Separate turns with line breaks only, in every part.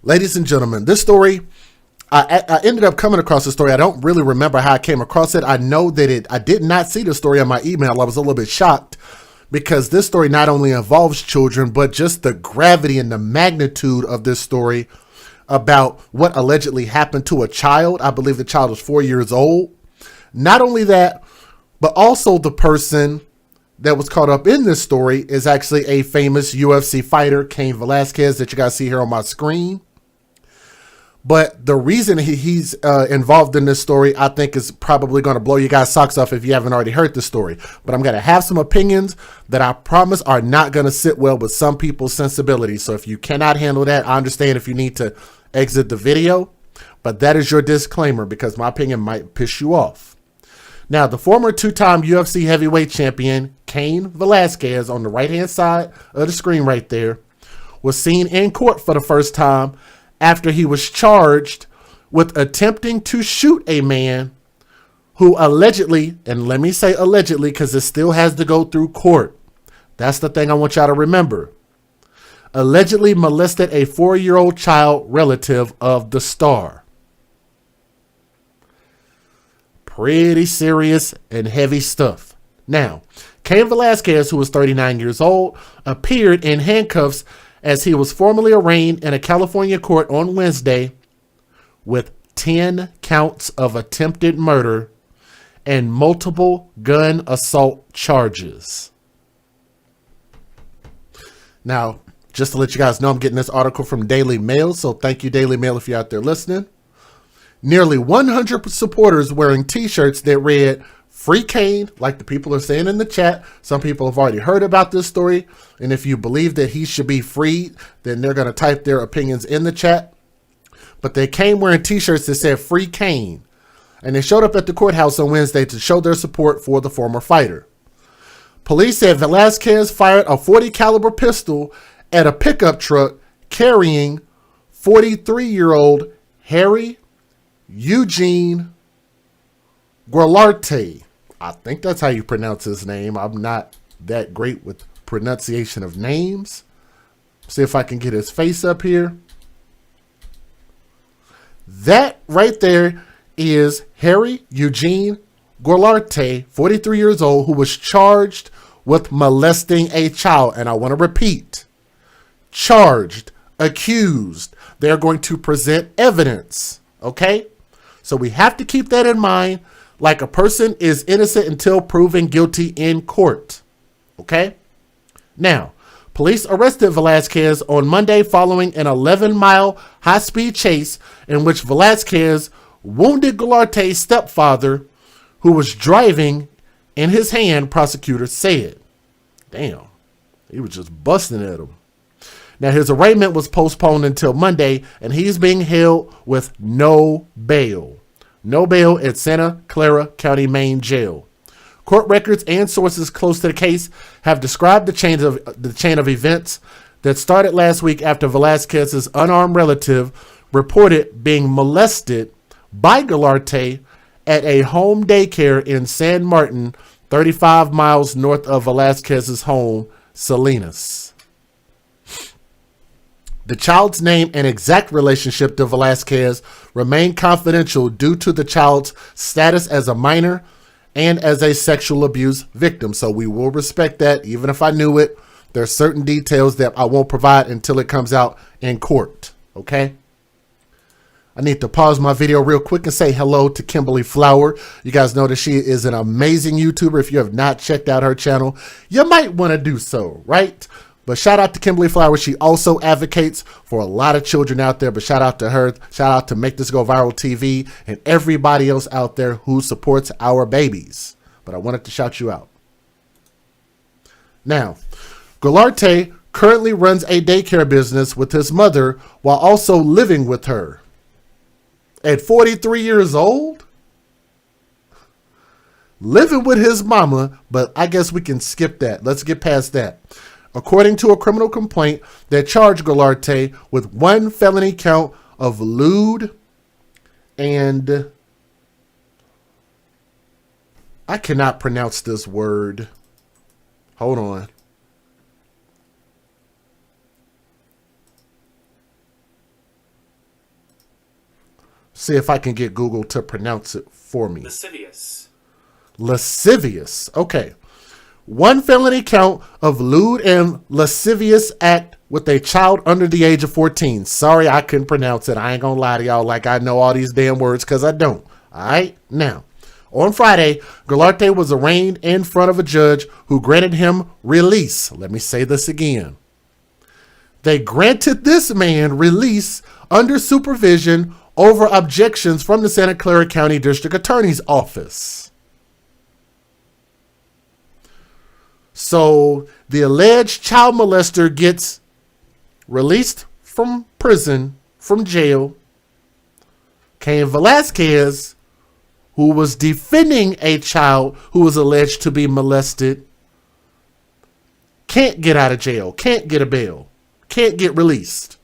Ladies and gentlemen, this story, I ended up coming across the story. I don't really remember how I came across it. I know that I did not see the story on my email. I was a little bit shocked because this story not only involves children, but just the gravity and the magnitude of this story about what allegedly happened to a child. I believe the child was 4 years old. Not only that, but also the person that was caught up in this story is actually a famous UFC fighter, Cain Velasquez, that you guys see here on my screen. But the reason he's involved in this story, I think, is probably going to blow you guys' socks off if you haven't already heard the story. But I'm going to have some opinions that I promise are not going to sit well with some people's sensibilities. So if you cannot handle that, I understand if you need to exit the video. But that is your disclaimer because my opinion might piss you off. Now, the former two-time UFC heavyweight champion, Cain Velasquez, on the right-hand side of the screen right there, was seen in court for the first time after he was charged with attempting to shoot a man who allegedly, and let me say allegedly because it still has to go through court. That's the thing I want y'all to remember. Allegedly molested a 4-year-old child relative of the star. Pretty serious and heavy stuff. Now, Cain Velasquez, who was 39 years old, appeared in handcuffs as he was formally arraigned in a California court on Wednesday with 10 counts of attempted murder and multiple gun assault charges. Now, just to let you guys know, I'm getting this article from Daily Mail, so thank you, Daily Mail, if you're out there listening. Nearly 100 supporters wearing t-shirts that read, "Free Cain," like the people are saying in the chat. Some people have already heard about this story, and if you believe that he should be freed, then they're going to type their opinions in the chat. But they came wearing t-shirts that said "Free Cain," and they showed up at the courthouse on Wednesday to show their support for the former fighter. Police said Velasquez fired a .40 caliber pistol at a pickup truck carrying 43-year-old Harry Eugene Guilarte. I think that's how you pronounce his name. I'm not that great with pronunciation of names. See if I can get his face up here. That right there is Harry Eugene Guilarte, 43 years old, who was charged with molesting a child. And I want to repeat, charged, accused. They're going to present evidence. Okay? So we have to keep that in mind. Like a person is innocent until proven guilty in court. Okay? Now, police arrested Velasquez on Monday following an 11-mile high-speed chase in which Velasquez wounded Guilarte's stepfather, who was driving in his hand, prosecutors said. Damn, he was just busting at him. Now, his arraignment was postponed until Monday, and he's being held with no bail. No bail at Santa Clara County Main Jail. Court records and sources close to the case have described the chain of events that started last week after Velasquez's unarmed relative reported being molested by Guilarte at a home daycare in San Martin, 35 miles north of Velasquez's home, Salinas. The child's name and exact relationship to Velasquez remain confidential due to the child's status as a minor and as a sexual abuse victim. So we will respect that. Even if I knew it, there are certain details that I won't provide until it comes out in court. Okay? I need to pause my video real quick and say hello to Kimberly Flower. You guys know that she is an amazing YouTuber. If you have not checked out her channel, you might want to do so, right? But shout out to Kimberly Flower. She also advocates for a lot of children out there. But shout out to her. Shout out to Make This Go Viral TV and everybody else out there who supports our babies. But I wanted to shout you out. Now, Guilarte currently runs a daycare business with his mother while also living with her. At 43 years old? Living with his mama, but I guess we can skip that. Let's get past that. According to a criminal complaint that charged Guilarte with one felony count of lewd and I cannot pronounce this word. Hold on. See if I can get Google to pronounce it for me.
Lascivious.
Lascivious. Okay. One felony count of lewd and lascivious act with a child under the age of 14. Sorry, I couldn't pronounce it. I ain't gonna lie to y'all like I know all these damn words because I don't. All right? Now, on Friday, Vigilante was arraigned in front of a judge who granted him release. Let me say this again. They granted this man release under supervision over objections from the Santa Clara County District Attorney's Office. So the alleged child molester gets released from prison, from jail. Cain Velasquez, who was defending a child who was alleged to be molested, can't get out of jail, can't get a bail, can't get released.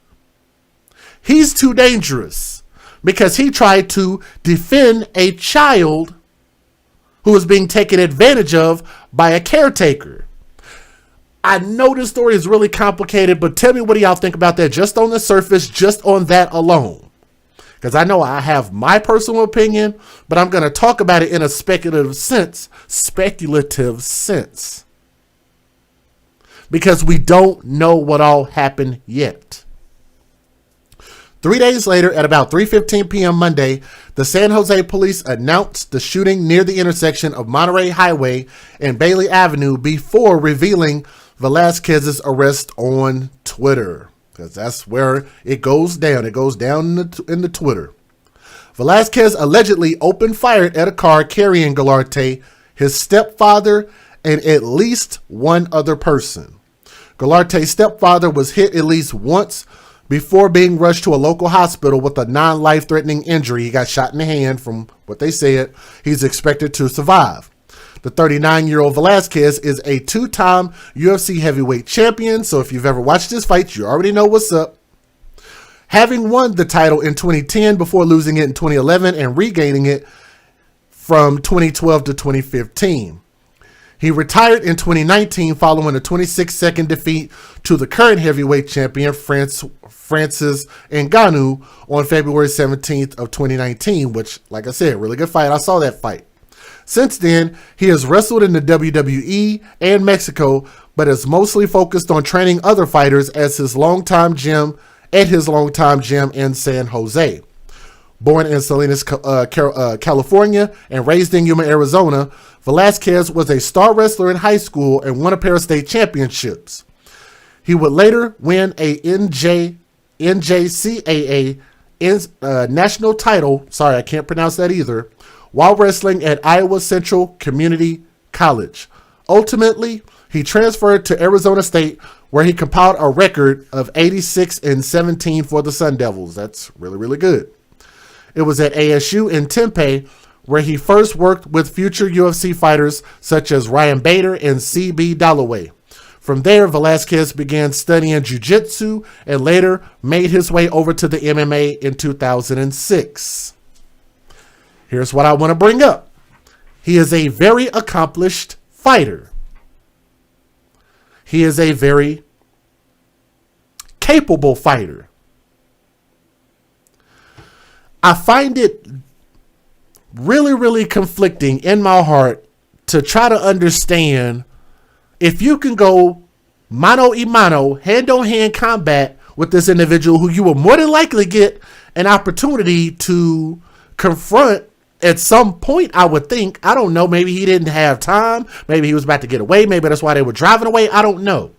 He's too dangerous because he tried to defend a child who was being taken advantage of by a caretaker. I know this story is really complicated, but tell me what do y'all think about that just on the surface, just on that alone. Because I know I have my personal opinion, but I'm going to talk about it in a speculative sense. Because we don't know what all happened yet. 3 days later, at about 3:15 p.m. Monday, the San Jose police announced the shooting near the intersection of Monterey Highway and Bailey Avenue before revealing Velasquez's arrest on Twitter. Because that's where it goes down. It goes down in the Twitter. Velasquez allegedly opened fire at a car carrying Vigilante, his stepfather, and at least one other person. Vigilante's stepfather was hit at least once before being rushed to a local hospital with a non-life-threatening injury. He got shot in the hand from what they said. He's expected to survive. The 39-year-old Velasquez is a two-time UFC heavyweight champion, so if you've ever watched his fights, you already know what's up. Having won the title in 2010 before losing it in 2011 and regaining it from 2012 to 2015. He retired in 2019 following a 26-second defeat to the current heavyweight champion, Francis Ngannou, on February 17th of 2019, which, like I said, really good fight. I saw that fight. Since then, he has wrestled in the WWE and Mexico, but is mostly focused on training other fighters at his longtime gym in San Jose. Born in Salinas, California, and raised in Yuma, Arizona, Velasquez was a star wrestler in high school and won a pair of state championships. He would later win a NJCAA national title, sorry, I can't pronounce that either, while wrestling at Iowa Central Community College. Ultimately, he transferred to Arizona State, where he compiled a record of 86-17 for the Sun Devils. That's really, really good. It was at ASU in Tempe, where he first worked with future UFC fighters such as Ryan Bader and C.B. Dalloway. From there, Velasquez began studying jiu-jitsu and later made his way over to the MMA in 2006. Here's what I want to bring up. He is a very accomplished fighter. He is a very capable fighter. I find it really, really conflicting in my heart to try to understand if you can go mano a mano, hand-on-hand combat with this individual who you will more than likely get an opportunity to confront at some point, I would think. I don't know. Maybe he didn't have time. Maybe he was about to get away. Maybe that's why they were driving away. I don't know.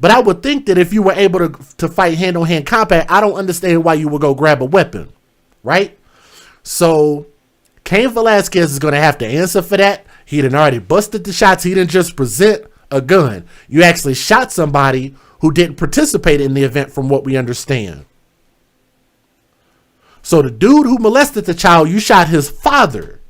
But I would think that if you were able to fight hand-on-hand combat, I don't understand why you would go grab a weapon, right? So Cain Velasquez is going to have to answer for that. He done already busted the shots. He didn't just present a gun. You actually shot somebody who didn't participate in the event, from what we understand. So the dude who molested the child, you shot his father.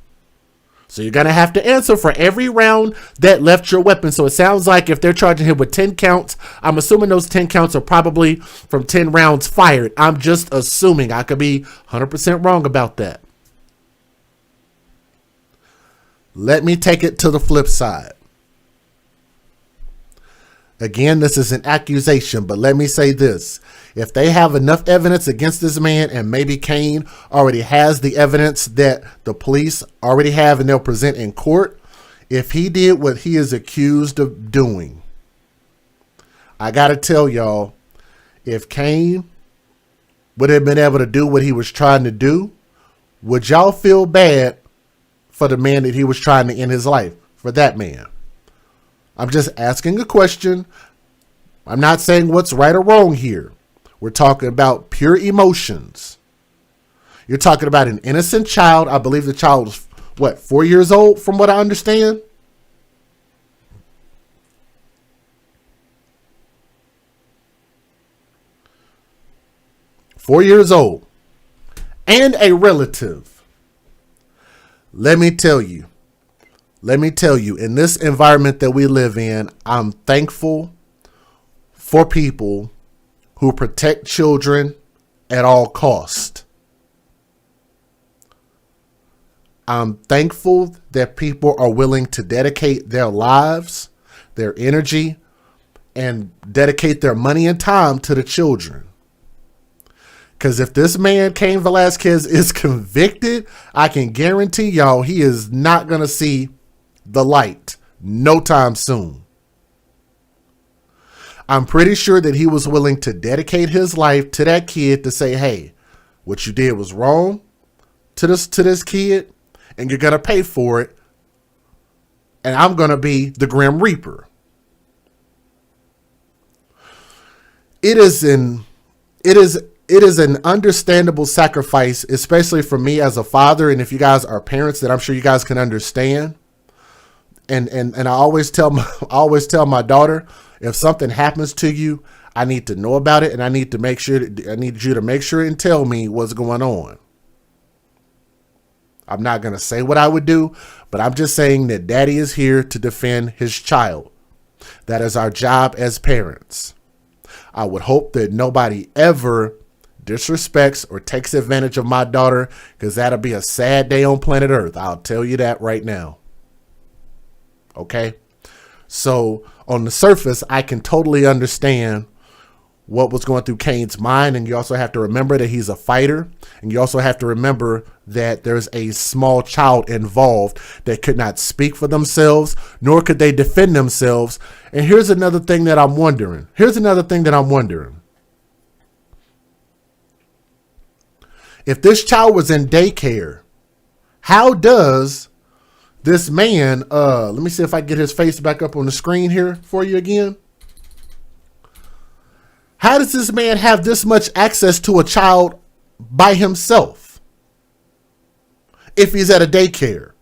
So you're going to have to answer for every round that left your weapon. So it sounds like if they're charging him with 10 counts, I'm assuming those 10 counts are probably from 10 rounds fired. I'm just assuming. I could be 100% wrong about that. Let me take it to the flip side. Again, this is an accusation, but let me say this. If they have enough evidence against this man, and maybe Cain already has the evidence that the police already have and they'll present in court, if he did what he is accused of doing, I got to tell y'all, if Cain would have been able to do what he was trying to do, would y'all feel bad for the man that he was trying to end his life, for that man? I'm just asking a question. I'm not saying what's right or wrong here. We're talking about pure emotions. You're talking about an innocent child. I believe the child was, what, 4 years old, from what I understand? Four years old. And a relative. Let me tell you, in this environment that we live in, I'm thankful for people who protect children at all cost. I'm thankful that people are willing to dedicate their lives, their energy, and dedicate their money and time to the children. Because if this man, Cain Velasquez, is convicted, I can guarantee y'all he is not going to see the light no time soon. I'm pretty sure that he was willing to dedicate his life to that kid to say, hey, what you did was wrong to this kid, and you're going to pay for it, and I'm going to be the Grim Reaper. It is an understandable sacrifice, especially for me as a father, and if you guys are parents, that I'm sure you guys can understand. And I always tell my daughter, if something happens to you, I need to know about it, and I need you to make sure and tell me what's going on. I'm not going to say what I would do, but I'm just saying that daddy is here to defend his child. That is our job as parents. I would hope that nobody ever disrespects or takes advantage of my daughter, because that'll be a sad day on planet Earth. I'll tell you that right now. Okay? So on the surface, I can totally understand what was going through Cain's mind. And you also have to remember that he's a fighter. And you also have to remember that there's a small child involved that could not speak for themselves, nor could they defend themselves. And here's another thing that I'm wondering. If this child was in daycare, how does this man, let me see if I get his face back up on the screen here for you again. How does this man have this much access to a child by himself if he's at a daycare?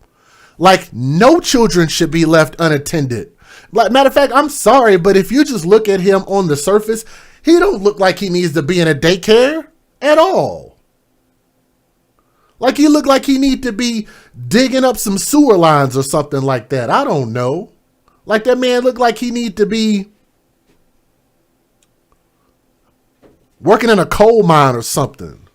Like, no children should be left unattended. Like, matter of fact, I'm sorry, but if you just look at him on the surface, he don't look like he needs to be in a daycare at all. Like, he look like he need to be digging up some sewer lines or something like that. I don't know. Like, that man look like he need to be working in a coal mine or something,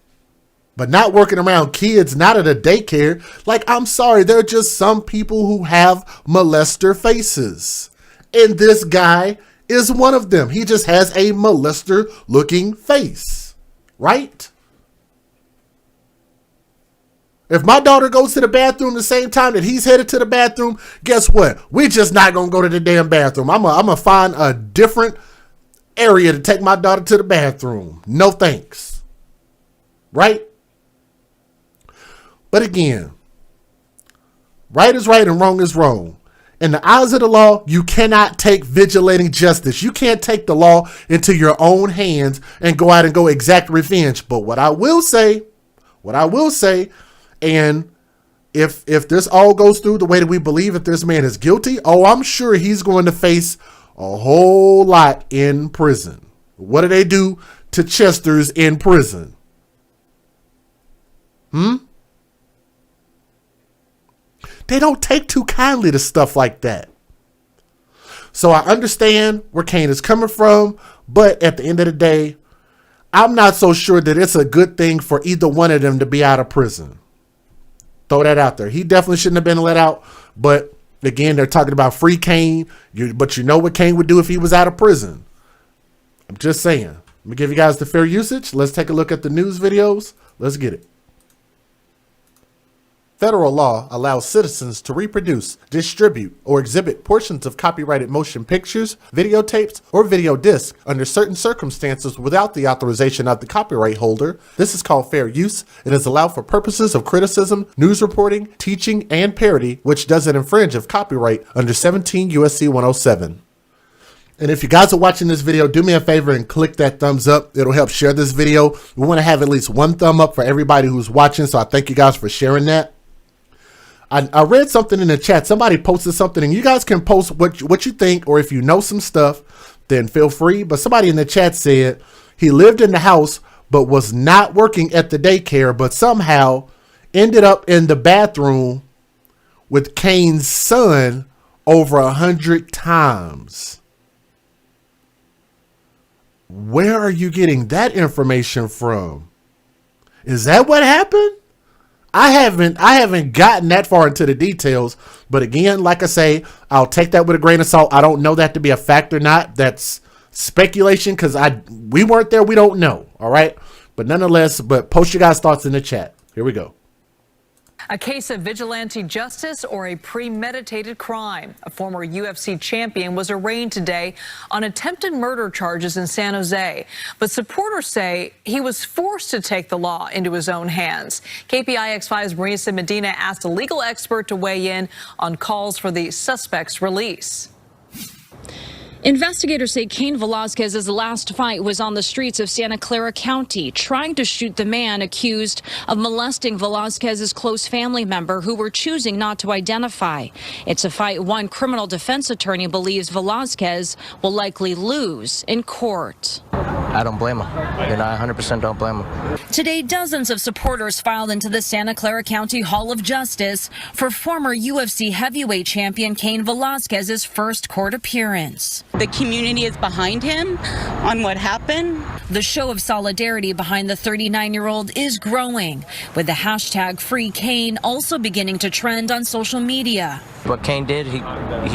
but not working around kids, not at a daycare. Like, I'm sorry, there are just some people who have molester faces, and this guy is one of them. He just has a molester looking face, right? If my daughter goes to the bathroom the same time that he's headed to the bathroom, guess what? We're just not going to go to the damn bathroom. I'm going to find a different area to take my daughter to the bathroom. No thanks. Right? But again, right is right and wrong is wrong. In the eyes of the law, you cannot take vigilating justice. You can't take the law into your own hands and go out and go exact revenge. But what I will say, and if this all goes through the way that we believe, if this man is guilty, I'm sure he's going to face a whole lot in prison. What do they do to Chesters in prison? They don't take too kindly to stuff like that. So I understand where Cain is coming from, but at the end of the day, I'm not so sure that it's a good thing for either one of them to be out of prison. Throw that out there. He definitely shouldn't have been let out, but Again, they're talking about free Cain, but you know what Cain would do if he was out of prison. I'm just saying. Let me give you guys the fair usage. Let's take a look at the news videos. Let's get it. Federal law allows citizens to reproduce, distribute, or exhibit portions of copyrighted motion pictures, videotapes, or video discs under certain circumstances without the authorization of the copyright holder. This is called fair use and is allowed for purposes of criticism, news reporting, teaching, and parody, which doesn't infringe of copyright under 17 USC 107. And if you guys are watching this video, do me a favor and click that thumbs up. It'll help share this video. We want to have at least one thumb up for everybody who's watching, so I thank you guys for sharing that. I read something in the chat. Somebody posted something, and you guys can post what you think, or if you know some stuff, then feel free. But somebody in the chat said he lived in the house but was not working at the daycare, but somehow ended up in the bathroom with Cain's son over 100 times. Where are you getting that information from? Is that what happened? I haven't gotten that far into the details, but again, like I say, I'll take that with a grain of salt. I don't know that to be a fact or not. That's speculation because we weren't there. We don't know. All right. But nonetheless, post your guys' thoughts in the chat. Here we go.
A case of vigilante justice or a premeditated crime. A former UFC champion was arraigned today on attempted murder charges in San Jose. But supporters say he was forced to take the law into his own hands. KPIX5's Marisa Medina asked a legal expert to weigh in on calls for the suspect's release.
Investigators say Cain Velasquez's last fight was on the streets of Santa Clara County, trying to shoot the man accused of molesting Velasquez's close family member who were choosing not to identify. It's a fight one criminal defense attorney believes Velasquez will likely lose in court.
I don't blame him. I 100% don't blame him.
Today, dozens of supporters filed into the Santa Clara County Hall of Justice for former UFC heavyweight champion Cain Velasquez's first court appearance.
The community is behind him on what happened.
The show of solidarity behind the 39-year-old is growing, with the hashtag Free Cain also beginning to trend on social media.
What Cain did, he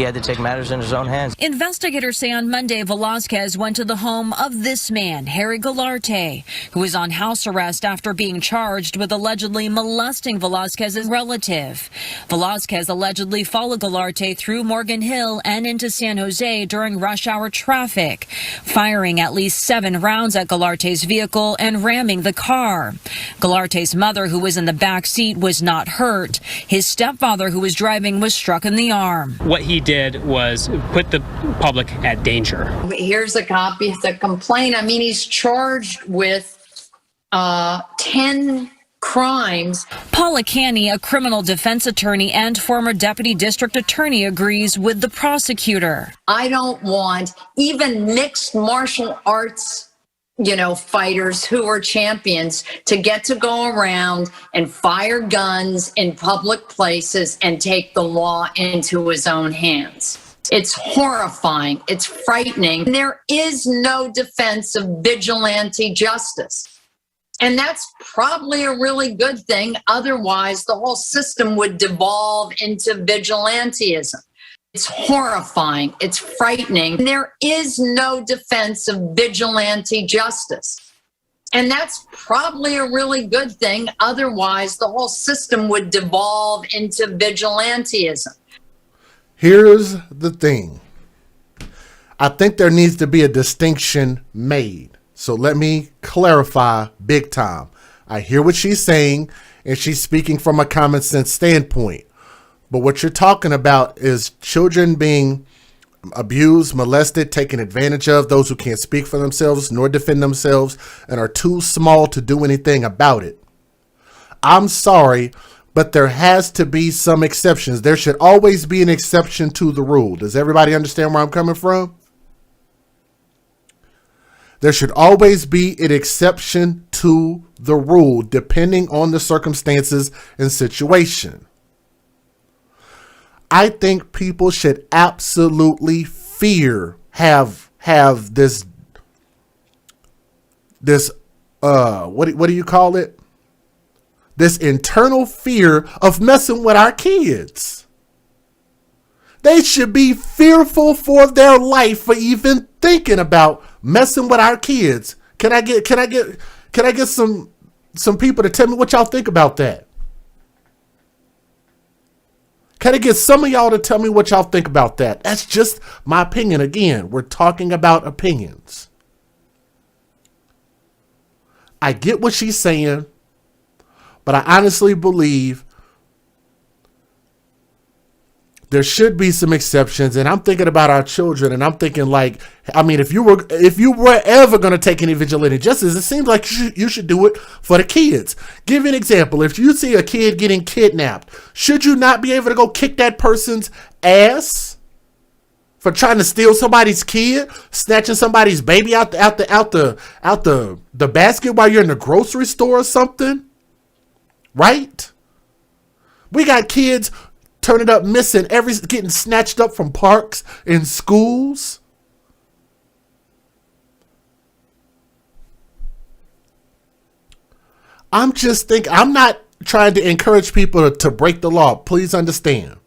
had to take matters in his own hands.
Investigators say on Monday, Velasquez went to the home of this man, Harry Galarte, who is on house arrest after being charged with allegedly molesting Velasquez's relative. Velasquez allegedly followed Galarte through Morgan Hill and into San Jose during rush hour traffic, firing at least 7 rounds at Galarte's vehicle and ramming the car. Galarte's mother, who was in the back seat, was not hurt. His stepfather, who was driving, was struck in the arm.
What he did was put the public at danger.
Here's a copy of the complaint. I mean, he's charged with 10 crimes.
Paula Canny, a criminal defense attorney and former deputy district attorney, agrees with the prosecutor.
I don't want even mixed martial arts, fighters who are champions to get to go around and fire guns in public places and take the law into his own hands. It's horrifying. It's frightening. There is no defense of vigilante justice. And that's probably a really good thing. Otherwise, the whole system would devolve into vigilantism. It's horrifying. It's frightening. There is no defense of vigilante justice. And that's probably a really good thing. Otherwise, the whole system would devolve into vigilantism.
Here's the thing. I think there needs to be a distinction made. So let me clarify big time. I hear what she's saying, and she's speaking from a common sense standpoint. But what you're talking about is children being abused, molested, taken advantage of, those who can't speak for themselves nor defend themselves and are too small to do anything about it. I'm sorry, but there has to be some exceptions. There should always be an exception to the rule. Does everybody understand where I'm coming from? There should always be an exception to the rule depending on the circumstances and situation. I think people should absolutely have this what do you call it? This internal fear of messing with our kids. They should be fearful for their life for even thinking about messing with our kids. Can I get some people to tell me what y'all think about that? Can I get some of y'all to tell me what y'all think about that? That's just my opinion. Again, we're talking about opinions. I get what she's saying, but I honestly believe there should be some exceptions. And I'm thinking about our children, and I'm thinking like, I mean, if you were ever going to take any vigilante justice, it seems like you should do it for the kids. Give you an example. If you see a kid getting kidnapped, should you not be able to go kick that person's ass for trying to steal somebody's kid, snatching somebody's baby out the basket while you're in the grocery store or something? Right? We got kids turning up missing, getting snatched up from parks and schools. I'm not trying to encourage people to break the law. Please understand.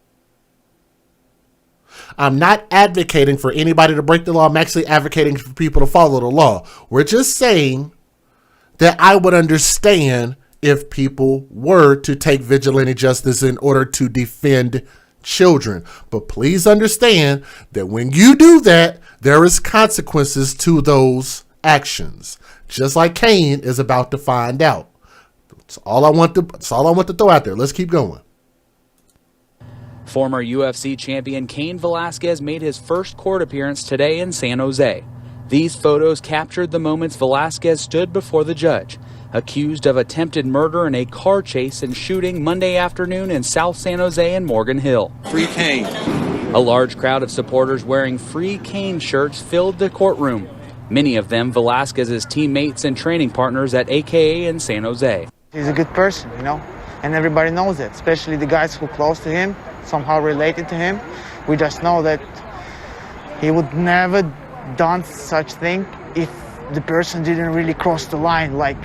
I'm not advocating for anybody to break the law. I'm actually advocating for people to follow the law. We're just saying that I would understand if people were to take vigilante justice in order to defend children. But please understand that when you do that, there is consequences to those actions, just like Cain is about to find out. That's all I want to throw out there. Let's keep going.
Former UFC champion Cain Velasquez made his first court appearance today in San Jose. These photos captured the moments Velasquez stood before the judge, accused of attempted murder in a car chase and shooting Monday afternoon in South San Jose and Morgan Hill.
Free Cain.
A large crowd of supporters wearing Free Cain shirts filled the courtroom. Many of them Velasquez's teammates and training partners at AKA in San Jose.
He's a good person, you know, and everybody knows it, especially the guys who are close to him, somehow related to him. We just know that he would never done such thing if the person didn't really cross the line, like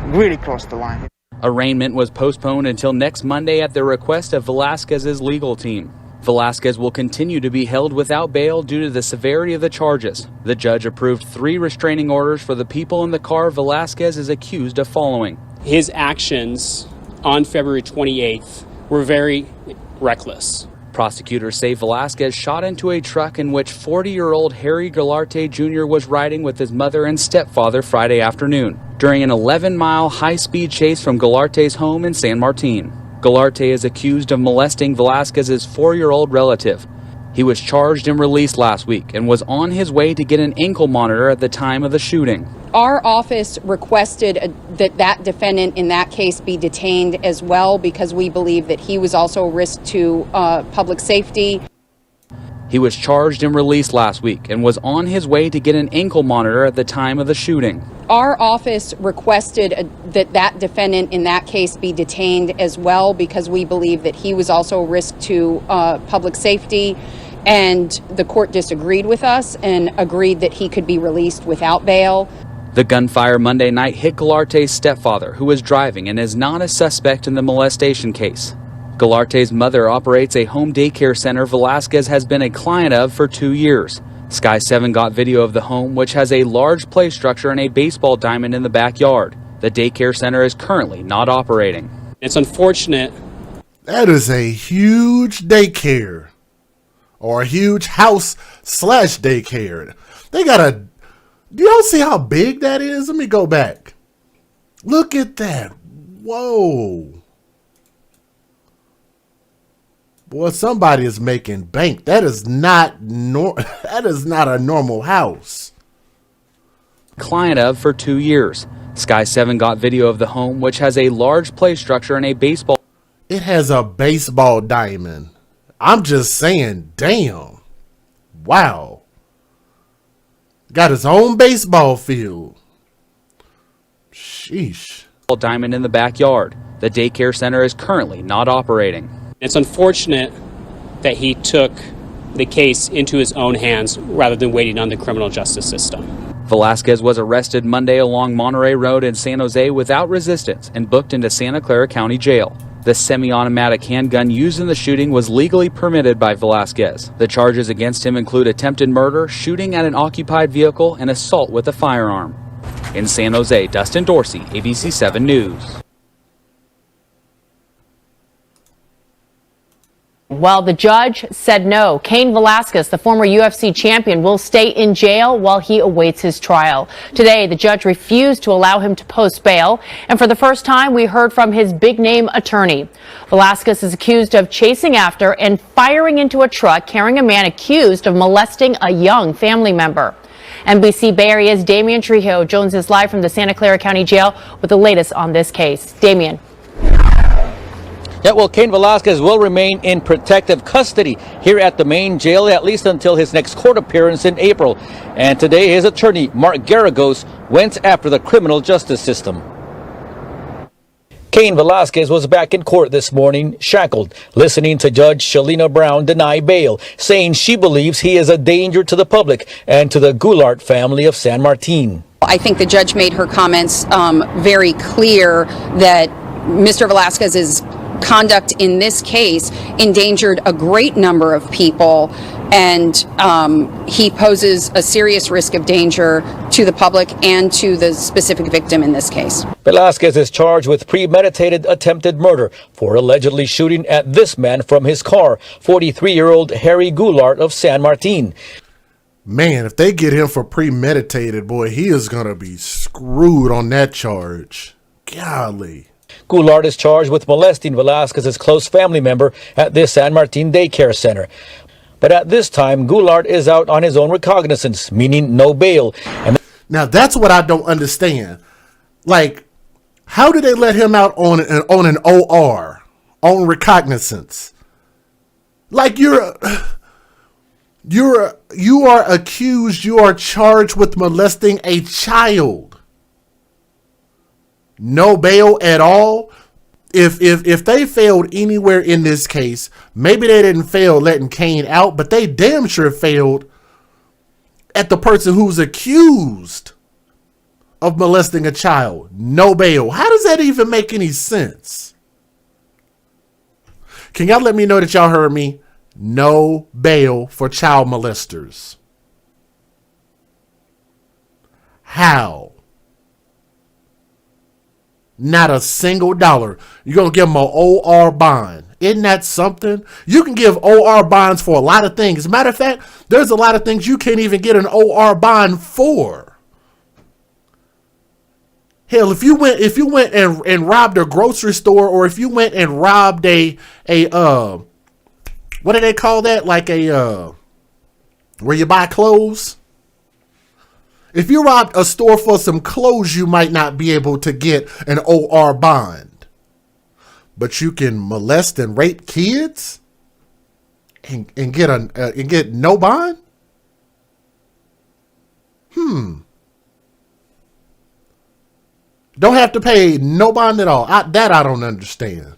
really cross the line.
Arraignment was postponed until next Monday at the request of Velasquez's legal team. Velasquez will continue to be held without bail due to the severity of the charges. The judge approved 3 restraining orders for the people in the car Velasquez is accused of following.
His actions on February 28th were very reckless.
Prosecutors say Velasquez shot into a truck in which 40-year-old Harry Galarte Jr. was riding with his mother and stepfather Friday afternoon during an 11-mile high-speed chase from Galarte's home in San Martin. Galarte is accused of molesting Velasquez's 4-year-old relative. He was charged and released last week and was on his way to get an ankle monitor at the time of the shooting.
Our office requested that defendant in that case be detained as well because we believe that he was also a risk to public safety.
He was charged and released last week and was on his way to get an ankle monitor at the time of the shooting.
Our office requested that defendant in that case be detained as well because we believe that he was also a risk to public safety, and the court disagreed with us and agreed that he could be released without bail.
The gunfire Monday night hit Galarte's stepfather, who was driving and is not a suspect in the molestation case. Galarte's mother operates a home daycare center Velasquez has been a client of for 2 years. Sky 7 got video of the home, which has a large play structure and a baseball diamond in the backyard. The daycare center is currently not operating.
It's unfortunate.
That is a huge daycare, or a huge house / daycare. They got a, do y'all see how big that is? Let me go back. Look at that. Whoa. Boy, somebody is making bank. That is not a normal house.
Client of for 2 years. Sky 7 got video of the home, which has a large play structure and a baseball.
It has a baseball diamond. I'm just saying, damn. Wow. Got his own baseball field. Sheesh.
Diamond in the backyard. The daycare center is currently not operating.
It's unfortunate that he took the case into his own hands rather than waiting on the criminal justice system.
Velasquez was arrested Monday along Monterey Road in San Jose without resistance and booked into Santa Clara County Jail. The semi-automatic handgun used in the shooting was legally permitted by Velasquez. The charges against him include attempted murder, shooting at an occupied vehicle, and assault with a firearm. In San Jose, Dustin Dorsey, ABC 7 News.
Well, the judge said no. Cain Velasquez, the former UFC champion, will stay in jail while he awaits his trial. Today, the judge refused to allow him to post bail, and for the first time, we heard from his big-name attorney. Velasquez is accused of chasing after and firing into a truck carrying a man accused of molesting a young family member. NBC Bay Area's Damian Trujillo Jones is live from the Santa Clara County Jail with the latest on this case. Damian.
Yeah, well, Cain Velasquez will remain in protective custody here at the main jail, at least until his next court appearance in April. And today, his attorney, Mark Garagos, went after the criminal justice system. Cain Velasquez was back in court this morning, shackled, listening to Judge Shalina Brown deny bail, saying she believes he is a danger to the public and to the Goulart family of San Martin.
I think the judge made her comments very clear that Mr. Velasquez's conduct in this case endangered a great number of people, and he poses a serious risk of danger to the public and to the specific victim in this case.
Velasquez is charged with premeditated attempted murder for allegedly shooting at this man from his car, 43-year-old Harry Goulart of San Martin.
Man, if they get him for premeditated, boy, he is going to be screwed on that charge. Golly.
Goulart is charged with molesting Velasquez's close family member at this San Martin Daycare Center. But at this time, Goulart is out on his own recognizance, meaning no bail.
Now, that's what I don't understand. Like, how did they let him out on an OR, on recognizance? Like, you are accused, you are charged with molesting a child. No bail at all. If they failed anywhere in this case, maybe they didn't fail letting Cain out, but they damn sure failed at the person who's accused of molesting a child. No bail. How does that even make any sense? Can y'all let me know that y'all heard me? No bail for child molesters. How? Not a single dollar. You're going to give them an OR bond. Isn't that something? You can give OR bonds for a lot of things. As a matter of fact, there's a lot of things you can't even get an OR bond for. Hell, if you went and robbed a grocery store, or if you went and robbed a what do they call that? Like a where you buy clothes? If you robbed a store for some clothes, you might not be able to get an OR bond. But you can molest and rape kids and get no bond? Don't have to pay no bond at all. That I don't understand.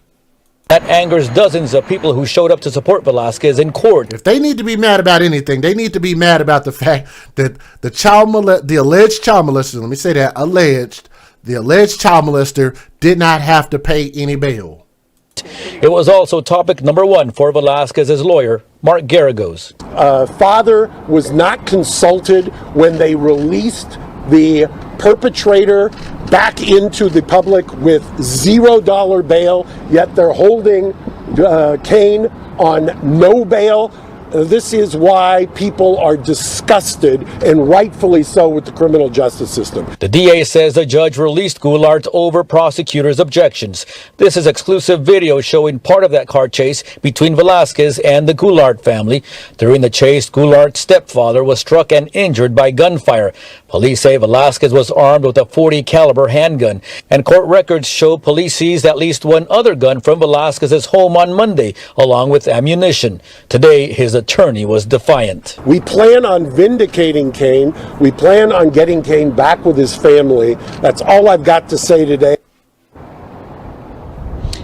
That angers dozens of people who showed up to support Velasquez in court.
If they need to be mad about anything, they need to be mad about the fact that the alleged child molester, let me say that, the alleged child molester did not have to pay any bail.
It was also topic number one for Velasquez's lawyer, Mark Garagos.
Father was not consulted when they released the perpetrator back into the public with $0 bail, yet they're holding Cain on no bail. This is why people are disgusted, and rightfully so, with the criminal justice system.
The DA says the judge released Goulart over prosecutors' objections. This is exclusive video showing part of that car chase between Velasquez and the Goulart family. During the chase, Goulart's stepfather was struck and injured by gunfire. Police say Velasquez was armed with a .40 caliber handgun, and court records show police seized at least one other gun from Velasquez's home on Monday, along with ammunition. Today, his attorney was defiant.
We plan on vindicating Cain. We plan on getting Cain back with his family. That's all I've got to say today.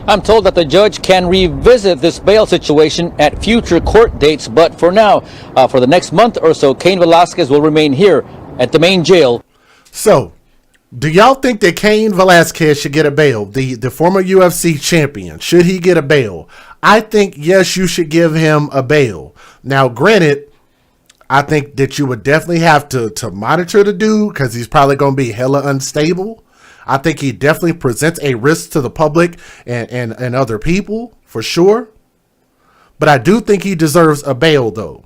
I'm told that the judge can revisit this bail situation at future court dates, but for now, for the next month or so, Cain Velasquez will remain here at the main jail.
So, Do y'all think that Cain Velasquez should get a bail? The former UFC champion, should he get a bail? I think, yes, you should give him a bail. Now, granted, I think that you would definitely have to monitor the dude because he's probably going to be hella unstable. I think he definitely presents a risk to the public and other people, for sure. But I do think he deserves a bail, though.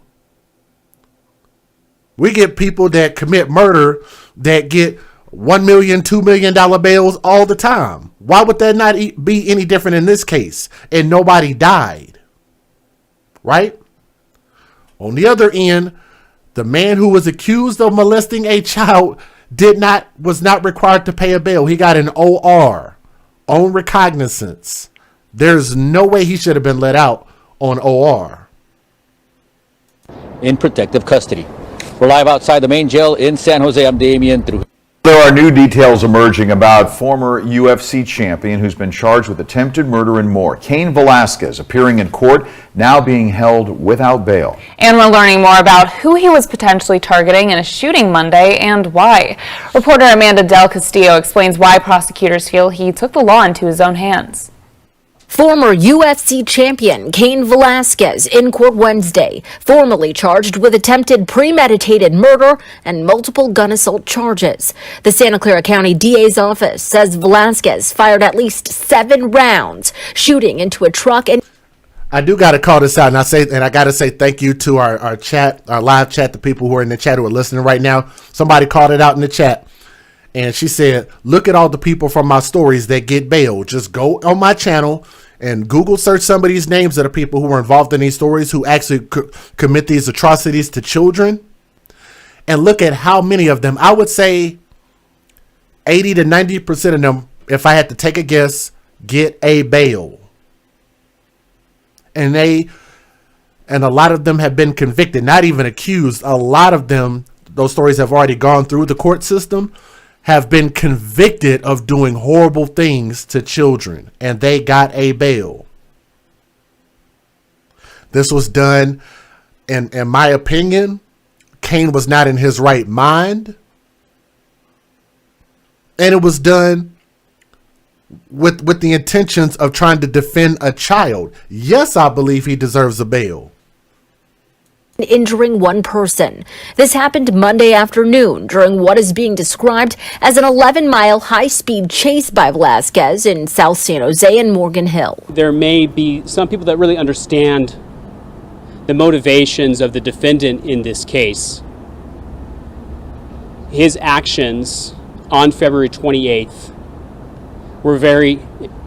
We get people that commit murder that get $1 million, $2 million bails all the time. Why would that not be any different in this case? And nobody died. Right? On the other end, the man who was accused of molesting a child was not required to pay a bail. He got an OR, own recognizance. There's no way he should have been let out on OR.
In protective custody. We're live outside the main jail in San Jose. I'm Damian through.
There are new details emerging about former UFC champion who's been charged with attempted murder and more. Cain Velasquez appearing in court, now being held without bail.
And we're learning more about who he was potentially targeting in a shooting Monday and why. Reporter Amanda Del Castillo explains why prosecutors feel he took the law into his own hands.
Former UFC champion Cain Velasquez in court Wednesday, formally charged with attempted premeditated murder and multiple gun assault charges. The Santa Clara County DA's office says Velasquez fired at least 7 rounds, shooting into a truck. And
I do got to call this out, and I got to say thank you to our chat, our live chat, the people who are in the chat who are listening right now. Somebody called it out in the chat. And she said, look at all the people from my stories that get bail. Just go on my channel and Google search some of these names of the people who were involved in these stories who actually commit these atrocities to children. And look at how many of them, I would say 80 to 90% of them, if I had to take a guess, get a bail. And a lot of them have been convicted, not even accused. A lot of them, those stories have already gone through the court system, have been convicted of doing horrible things to children, and they got a bail. This was done, in my opinion, Cain was not in his right mind, and it was done with the intentions of trying to defend a child. Yes, I believe he deserves a bail.
Injuring one person. This happened Monday afternoon during what is being described as an 11-mile high-speed chase by Velasquez in South San Jose and Morgan Hill.
There may be some people that really understand the motivations of the defendant in this case. His actions on February 28th were very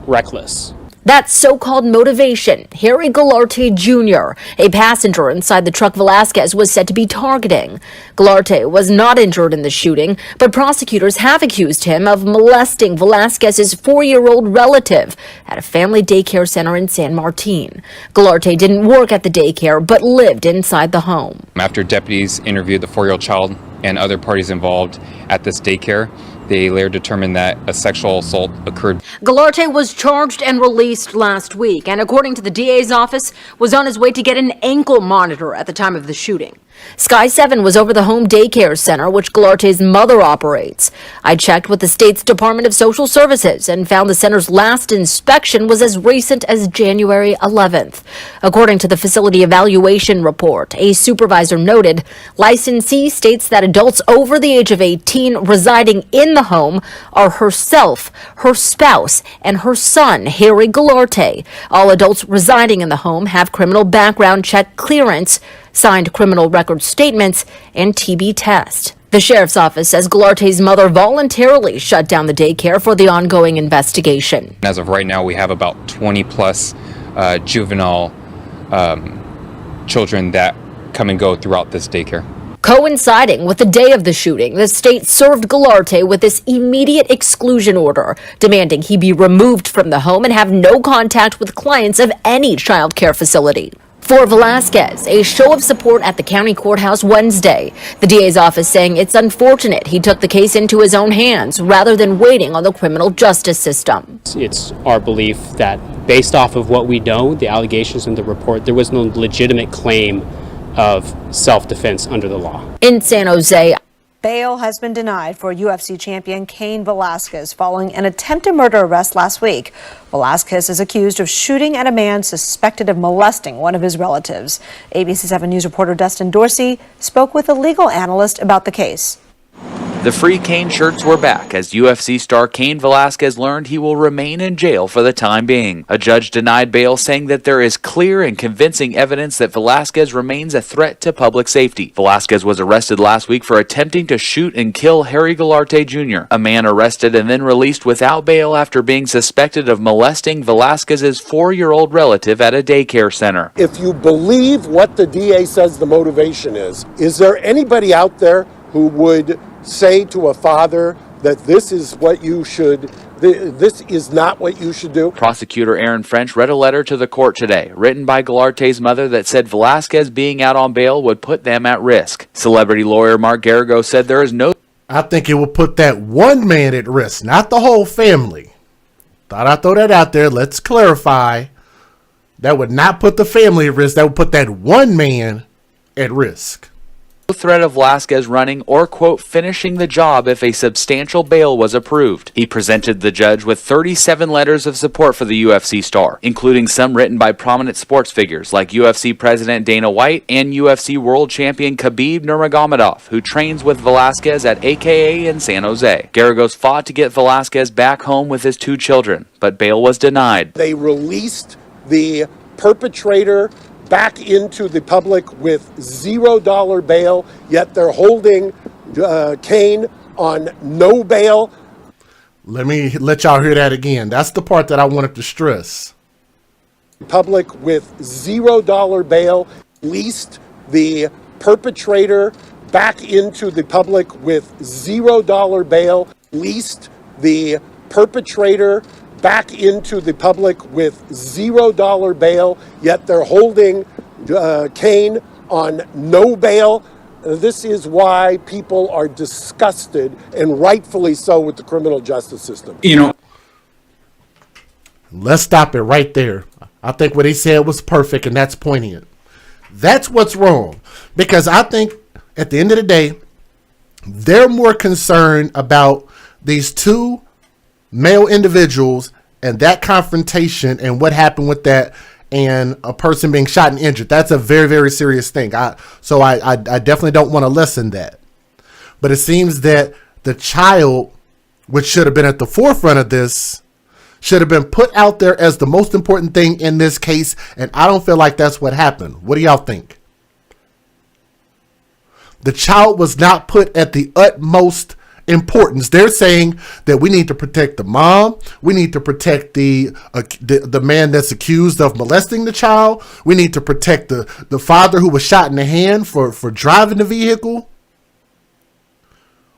reckless.
That so-called motivation, Harry Galarte Jr., a passenger inside the truck Velasquez was said to be targeting. Galarte was not injured in the shooting, but prosecutors have accused him of molesting Velasquez's 4-year-old relative at a family daycare center in San Martin. Galarte didn't work at the daycare, but lived inside the home.
After deputies interviewed the 4-year-old child and other parties involved at this daycare, they later determined that a sexual assault occurred.
Galarte was charged and released last week, and according to the DA's office, was on his way to get an ankle monitor at the time of the shooting. Sky 7 was over the home daycare center, which Galarte's mother operates. I checked with the state's Department of Social Services and found the center's last inspection was as recent as January 11th. According to the facility evaluation report, a supervisor noted, licensee states that adults over the age of 18 residing in the home are herself, her spouse, and her son, Harry Galarte. All adults residing in the home have criminal background check clearance, signed criminal record statements, and TB test. The sheriff's office says Galarte's mother voluntarily shut down the daycare for the ongoing investigation.
As of right now, we have about 20 plus juvenile children that come and go throughout this daycare.
Coinciding with the day of the shooting, the state served Galarte with this immediate exclusion order, demanding he be removed from the home and have no contact with clients of any child care facility. For Velasquez, a show of support at the county courthouse Wednesday. The DA's office saying it's unfortunate he took the case into his own hands rather than waiting on the criminal justice system.
It's our belief that based off of what we know, the allegations in the report, there was no legitimate claim of self-defense under the law.
In San Jose,
Bail has been denied for UFC champion Cain Velasquez following an attempted murder arrest last week. Velasquez is accused of shooting at a man suspected of molesting one of his relatives. ABC 7 News reporter Dustin Dorsey spoke with a legal analyst about the case.
The free Cain shirts were back as UFC star Cain Velasquez learned he will remain in jail for the time being. A judge denied bail, saying that there is clear and convincing evidence that Velasquez remains a threat to public safety. Velasquez was arrested last week for attempting to shoot and kill Harry Galarte Jr., a man arrested and then released without bail after being suspected of molesting Velasquez's 4-year-old relative at a daycare center.
If you believe what the DA says the motivation is there anybody out there who would say to a father that this is not what you should do?
Prosecutor Aaron French read a letter to the court today, written by Galarte's mother, that said Velasquez being out on bail would put them at risk. Celebrity lawyer Mark Garrigo said there is no...
I think it would put that one man at risk, not the whole family. Thought I'd throw that out there. Let's clarify. That would not put the family at risk. That would put that one man at risk.
No threat of Velasquez running or, quote, finishing the job if a substantial bail was approved. He presented the judge with 37 letters of support for the UFC star, including some written by prominent sports figures like UFC President Dana White and UFC World Champion Khabib Nurmagomedov, who trains with Velasquez at AKA in San Jose. Garrigos fought to get Velasquez back home with his 2 children, but bail was denied.
They released the perpetrator back into the public with $0 bail, yet they're holding Cain on no bail.
Let me let y'all hear that again. That's the part that I wanted to stress.
Public with $0 bail, released the perpetrator back into the public with $0 bail, released the perpetrator back into the public with $0 bail, yet they're holding Cain on no bail. This is why people are disgusted, and rightfully so, with the criminal justice system.
Let's stop it right there. I think what he said was perfect, and that's poignant. That's what's wrong. Because I think at the end of the day, they're more concerned about these 2 male individuals and that confrontation and what happened with that, and a person being shot and injured. That's a very, very serious thing. So I definitely don't want to lessen that. But it seems that the child, which should have been at the forefront of this, should have been put out there as the most important thing in this case, and I don't feel like that's what happened. What do y'all think? The child was not put at the utmost importance. They're saying that we need to protect the mom. We need to protect the man that's accused of molesting the child. We need to protect the father who was shot in the hand for driving the vehicle.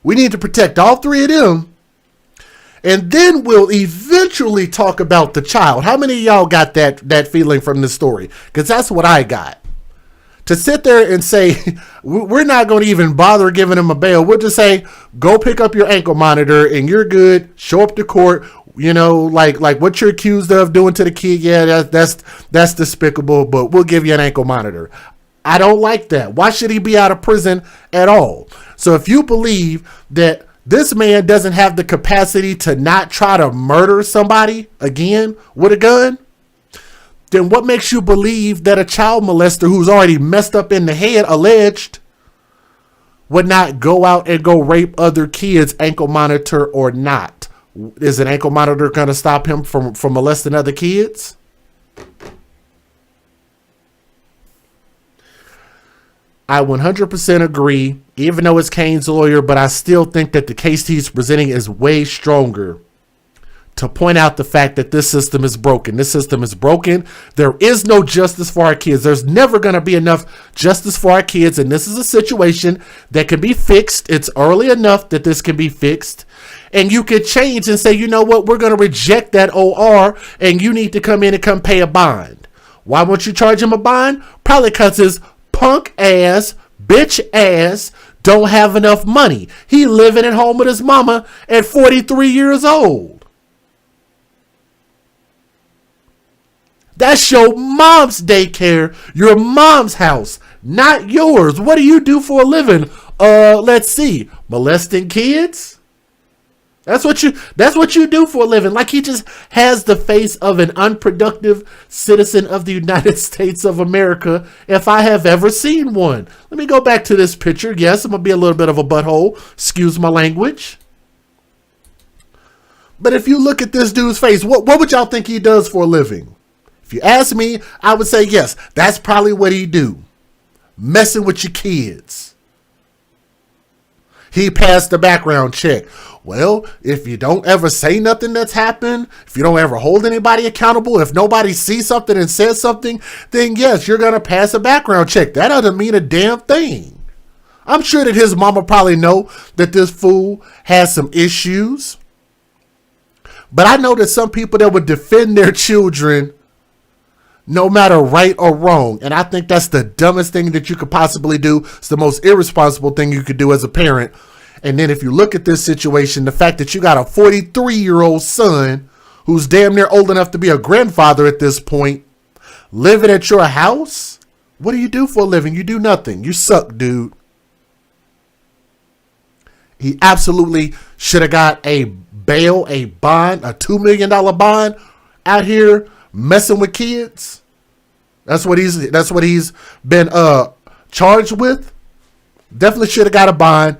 We need to protect all 3 of them. And then we'll eventually talk about the child. How many of y'all got that feeling from this story? Because that's what I got. To sit there and say, we're not going to even bother giving him a bail. We'll just say, go pick up your ankle monitor and you're good. Show up to court. Like what you're accused of doing to the kid. Yeah, that's despicable, but we'll give you an ankle monitor. I don't like that. Why should he be out of prison at all? So if you believe that this man doesn't have the capacity to not try to murder somebody again with a gun, then what makes you believe that a child molester who's already messed up in the head, alleged, would not go out and go rape other kids, ankle monitor or not? Is an ankle monitor going to stop him from molesting other kids? I 100% agree, even though it's Cain's lawyer, but I still think that the case he's presenting is way stronger to point out the fact that this system is broken. This system is broken. There is no justice for our kids. There's never going to be enough justice for our kids. And this is a situation that can be fixed. It's early enough that this can be fixed. And you could change and say, you know what, we're going to reject that OR and you need to come in and come pay a bond. Why won't you charge him a bond? Probably because his punk ass, bitch ass, don't have enough money. He living at home with his mama at 43 years old. That's your mom's daycare, your mom's house, not yours. What do you do for a living? let's see, molesting kids. That's what you do for a living. Like, he just has the face of an unproductive citizen of the United States of America, if I have ever seen one. Let me go back to this picture. Yes, I'm gonna be a little bit of a butthole. Excuse my language. But if you look at this dude's face, what would y'all think he does for a living? If you ask me, I would say yes, that's probably what he do. Messing with your kids. He passed the background check. Well, if you don't ever say nothing that's happened, if you don't ever hold anybody accountable, if nobody sees something and says something, then yes, you're going to pass a background check. That doesn't mean a damn thing. I'm sure that his mama probably know that this fool has some issues. But I know that some people that would defend their children no matter right or wrong. And I think that's the dumbest thing that you could possibly do. It's the most irresponsible thing you could do as a parent. And then if you look at this situation, the fact that you got a 43-year-old son who's damn near old enough to be a grandfather at this point, living at your house? What do you do for a living? You do nothing. You suck, dude. He absolutely should have got a bail, a bond, a $2 million bond out here messing with kids. That's what he's been charged with. Definitely should have got a bond.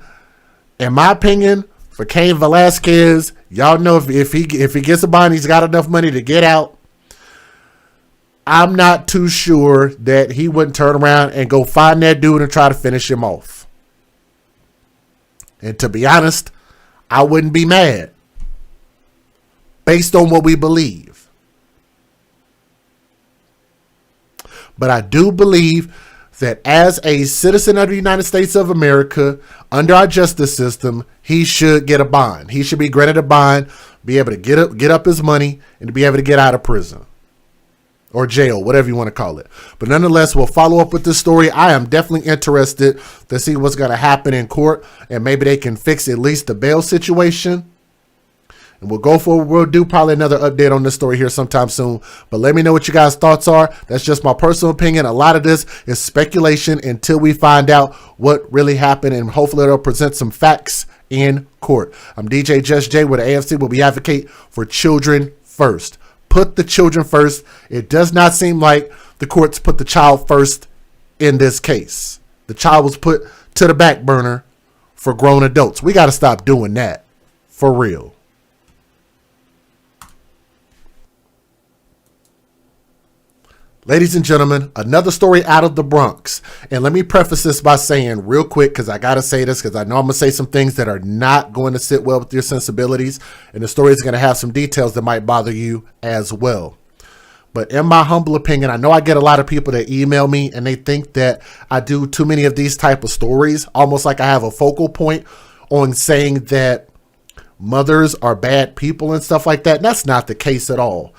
In my opinion, for Cain Velasquez, y'all know if he gets a bond, he's got enough money to get out. I'm not too sure that he wouldn't turn around and go find that dude and try to finish him off. And to be honest, I wouldn't be mad based on what we believe. But I do believe that as a citizen of the United States of America, under our justice system, he should get a bond. He should be granted a bond, be able to get up his money, and to be able to get out of prison or jail, whatever you want to call it. But nonetheless, we'll follow up with this story. I am definitely interested to see what's going to happen in court, and maybe they can fix at least the bail situation. And we'll do probably another update on this story here sometime soon. But let me know what you guys' thoughts are. That's just my personal opinion. A lot of this is speculation until we find out what really happened, and hopefully it'll present some facts in court. I'm DJ Just J with the AFC, where we advocate for children first. Put the children first. It does not seem like the courts put the child first in this case. The child was put to the back burner for grown adults. We got to stop doing that. For real. Ladies and gentlemen, another story out of the Bronx. And let me preface this by saying real quick, because I got to say this, because I know I'm going to say some things that are not going to sit well with your sensibilities. And the story is going to have some details that might bother you as well. But in my humble opinion, I know I get a lot of people that email me and they think that I do too many of these type of stories, almost like I have a focal point on saying that mothers are bad people and stuff like that. And that's not the case at all.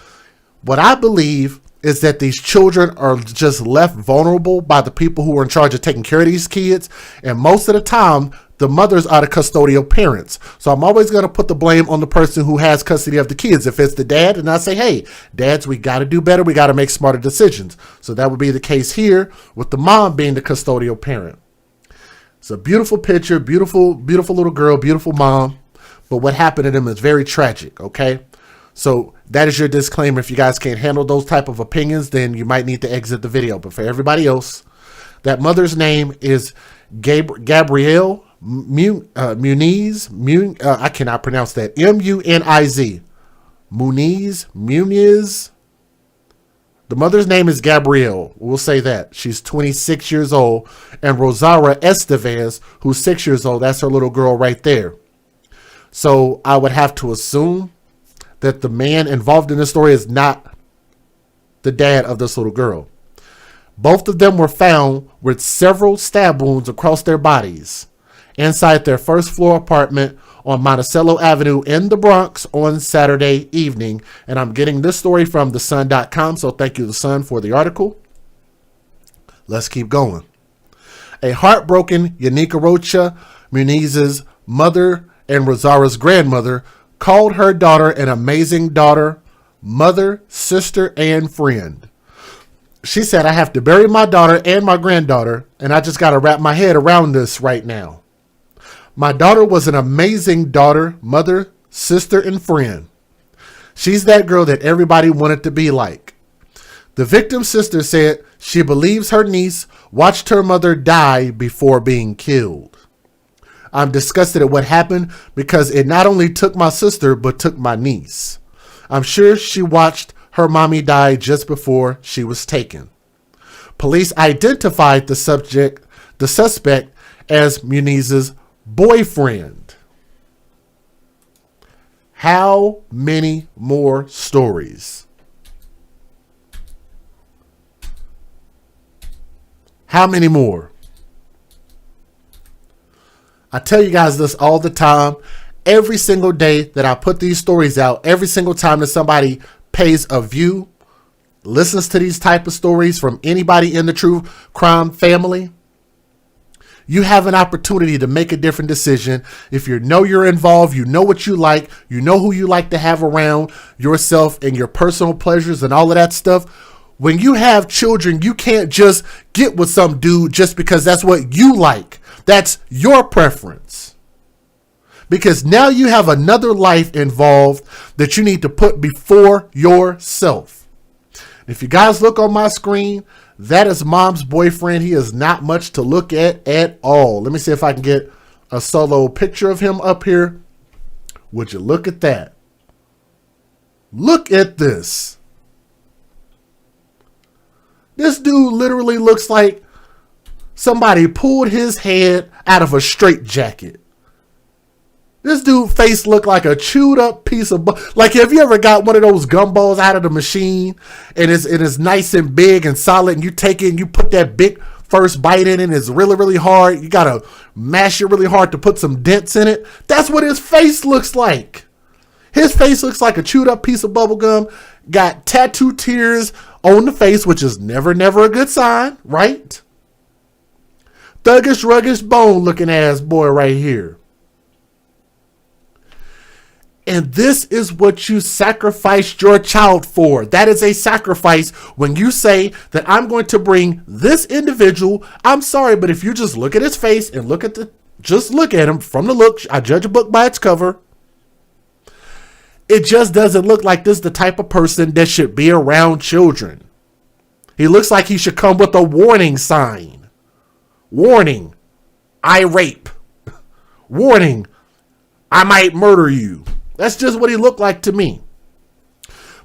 What I believe is that these children are just left vulnerable by the people who are in charge of taking care of these kids. And most of the time, the mothers are the custodial parents. So I'm always going to put the blame on the person who has custody of the kids. If it's the dad, and I say, hey, dads, we got to do better. We got to make smarter decisions. So that would be the case here with the mom being the custodial parent. It's a beautiful picture, beautiful, beautiful little girl, beautiful mom. But what happened to them is very tragic, okay? So that is your disclaimer. If you guys can't handle those type of opinions, then you might need to exit the video. But for everybody else, that mother's name is Gabrielle Muniz. I cannot pronounce that. M-U-N-I-Z. Muniz. The mother's name is Gabrielle. We'll say that. She's 26 years old. And Rosaura Estevez, who's 6 years old, that's her little girl right there. So I would have to assume that the man involved in this story is not the dad of this little girl. Both of them were found with several stab wounds across their bodies inside their first floor apartment on Monticello Avenue in the Bronx on Saturday evening. And I'm getting this story from thesun.com, so thank you, The Sun, for the article. Let's keep going. A heartbroken Yanika Rocha Muniz's mother and Rosaura's grandmother called her daughter an amazing daughter, mother, sister, and friend. She said, I have to bury my daughter and my granddaughter, and I just got to wrap my head around this right now. My daughter was an amazing daughter, mother, sister, and friend. She's that girl that everybody wanted to be like. The victim's sister said she believes her niece watched her mother die before being killed. I'm disgusted at what happened because it not only took my sister, but took my niece. I'm sure she watched her mommy die just before she was taken. Police identified the suspect as Muniz's boyfriend. How many more stories? How many more? I tell you guys this all the time. Every single day that I put these stories out, every single time that somebody pays a view, listens to these type of stories from anybody in the true crime family, you have an opportunity to make a different decision. If you know you're involved, you know what you like, you know who you like to have around yourself and your personal pleasures and all of that stuff. When you have children, you can't just get with some dude just because that's what you like. That's your preference. Because now you have another life involved that you need to put before yourself. If you guys look on my screen, that is mom's boyfriend. He is not much to look at all. Let me see if I can get a solo picture of him up here. Would you look at that? Look at this. This dude literally looks like somebody pulled his head out of a straitjacket. This dude's face looked like a chewed up piece of... Like, have you ever got one of those gumballs out of the machine and it's nice and big and solid and you take it and you put that big first bite in it and it's really, really hard. You got to mash it really hard to put some dents in it. That's what his face looks like. His face looks like a chewed up piece of bubble gum. Got tattoo tears on the face, which is never a good sign, right? Thuggish, ruggish, bone looking ass boy right here. And this is what you sacrificed your child for. That is a sacrifice when you say that I'm going to bring this individual. I'm sorry, but if you just look at his face and just look at him from the look, I judge a book by its cover. It just doesn't look like this is the type of person that should be around children. He looks like he should come with a warning sign. Warning, I rape. Warning, I might murder you. That's just what he looked like to me.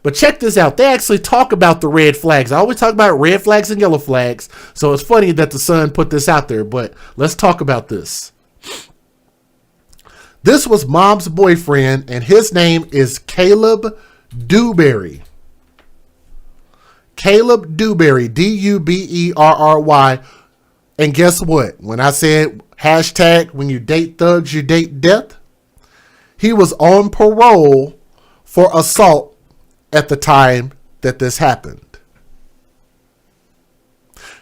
But check this out. They actually talk about the red flags. I always talk about red flags and yellow flags. So it's funny that the Sun put this out there. But let's talk about this. This was mom's boyfriend, and his name is Caleb Dewberry. Caleb Dewberry, Dubberry. And guess what? When I said hashtag when you date thugs, you date death, he was on parole for assault at the time that this happened.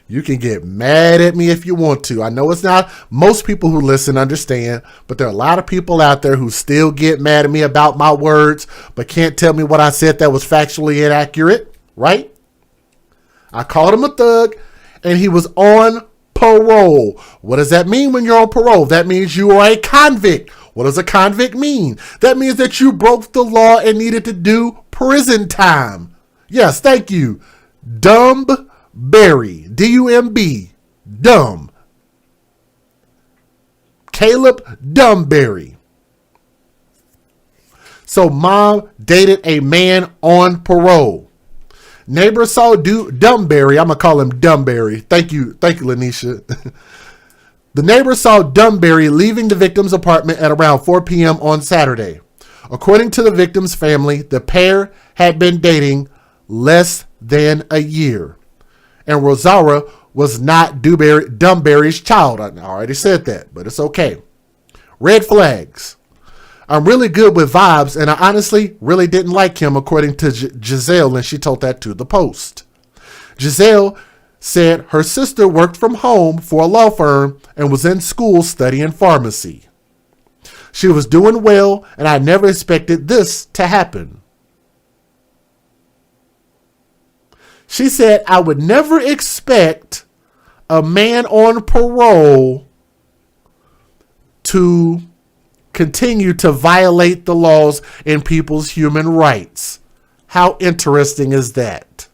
You can get mad at me if you want to. I know it's not most people who listen understand, but there are a lot of people out there who still get mad at me about my words, but can't tell me what I said that was factually inaccurate, right? I called him a thug, and he was on parole. What does that mean when you're on parole? That means you are a convict. What does a convict mean? That means that you broke the law and needed to do prison time. Yes, thank you. Dumb-berry. D-U-M-B. Dumb. Caleb Dumberry. So mom dated a man on parole. Neighbor saw Dumberry. I'm going to call him Dumberry. Thank you, Lanisha. The neighbor saw Dumberry leaving the victim's apartment at around 4 p.m. on Saturday. According to the victim's family, the pair had been dating less than a year. And Rosara was not Dumberry's child. I already said that, but it's okay. Red flags. I'm really good with vibes, and I honestly really didn't like him, according to Giselle, and she told that to the Post. Giselle said her sister worked from home for a law firm and was in school studying pharmacy. She was doing well, and I never expected this to happen. She said, I would never expect a man on parole to continue to violate the laws and people's human rights. How interesting is that?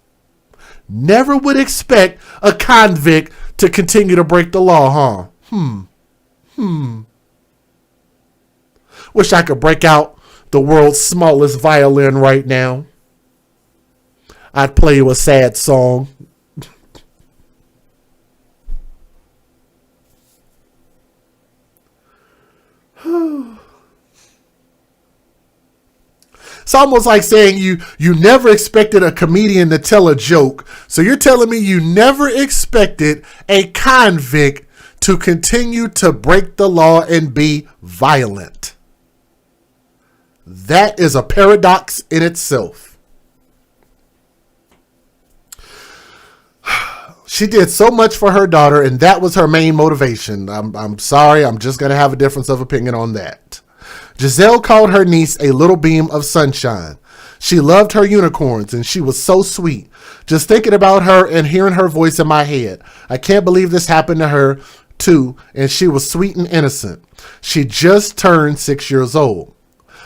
Never would expect a convict to continue to break the law, huh? Wish I could break out the world's smallest violin right now. I'd play you a sad song. It's almost like saying you never expected a comedian to tell a joke. So you're telling me you never expected a convict to continue to break the law and be violent. That is a paradox in itself. She did so much for her daughter, and that was her main motivation. I'm sorry, I'm just going to have a difference of opinion on that. Giselle called her niece a little beam of sunshine. She loved her unicorns, and she was so sweet. Just thinking about her and hearing her voice in my head. I can't believe this happened to her, too, and she was sweet and innocent. She just turned 6 years old.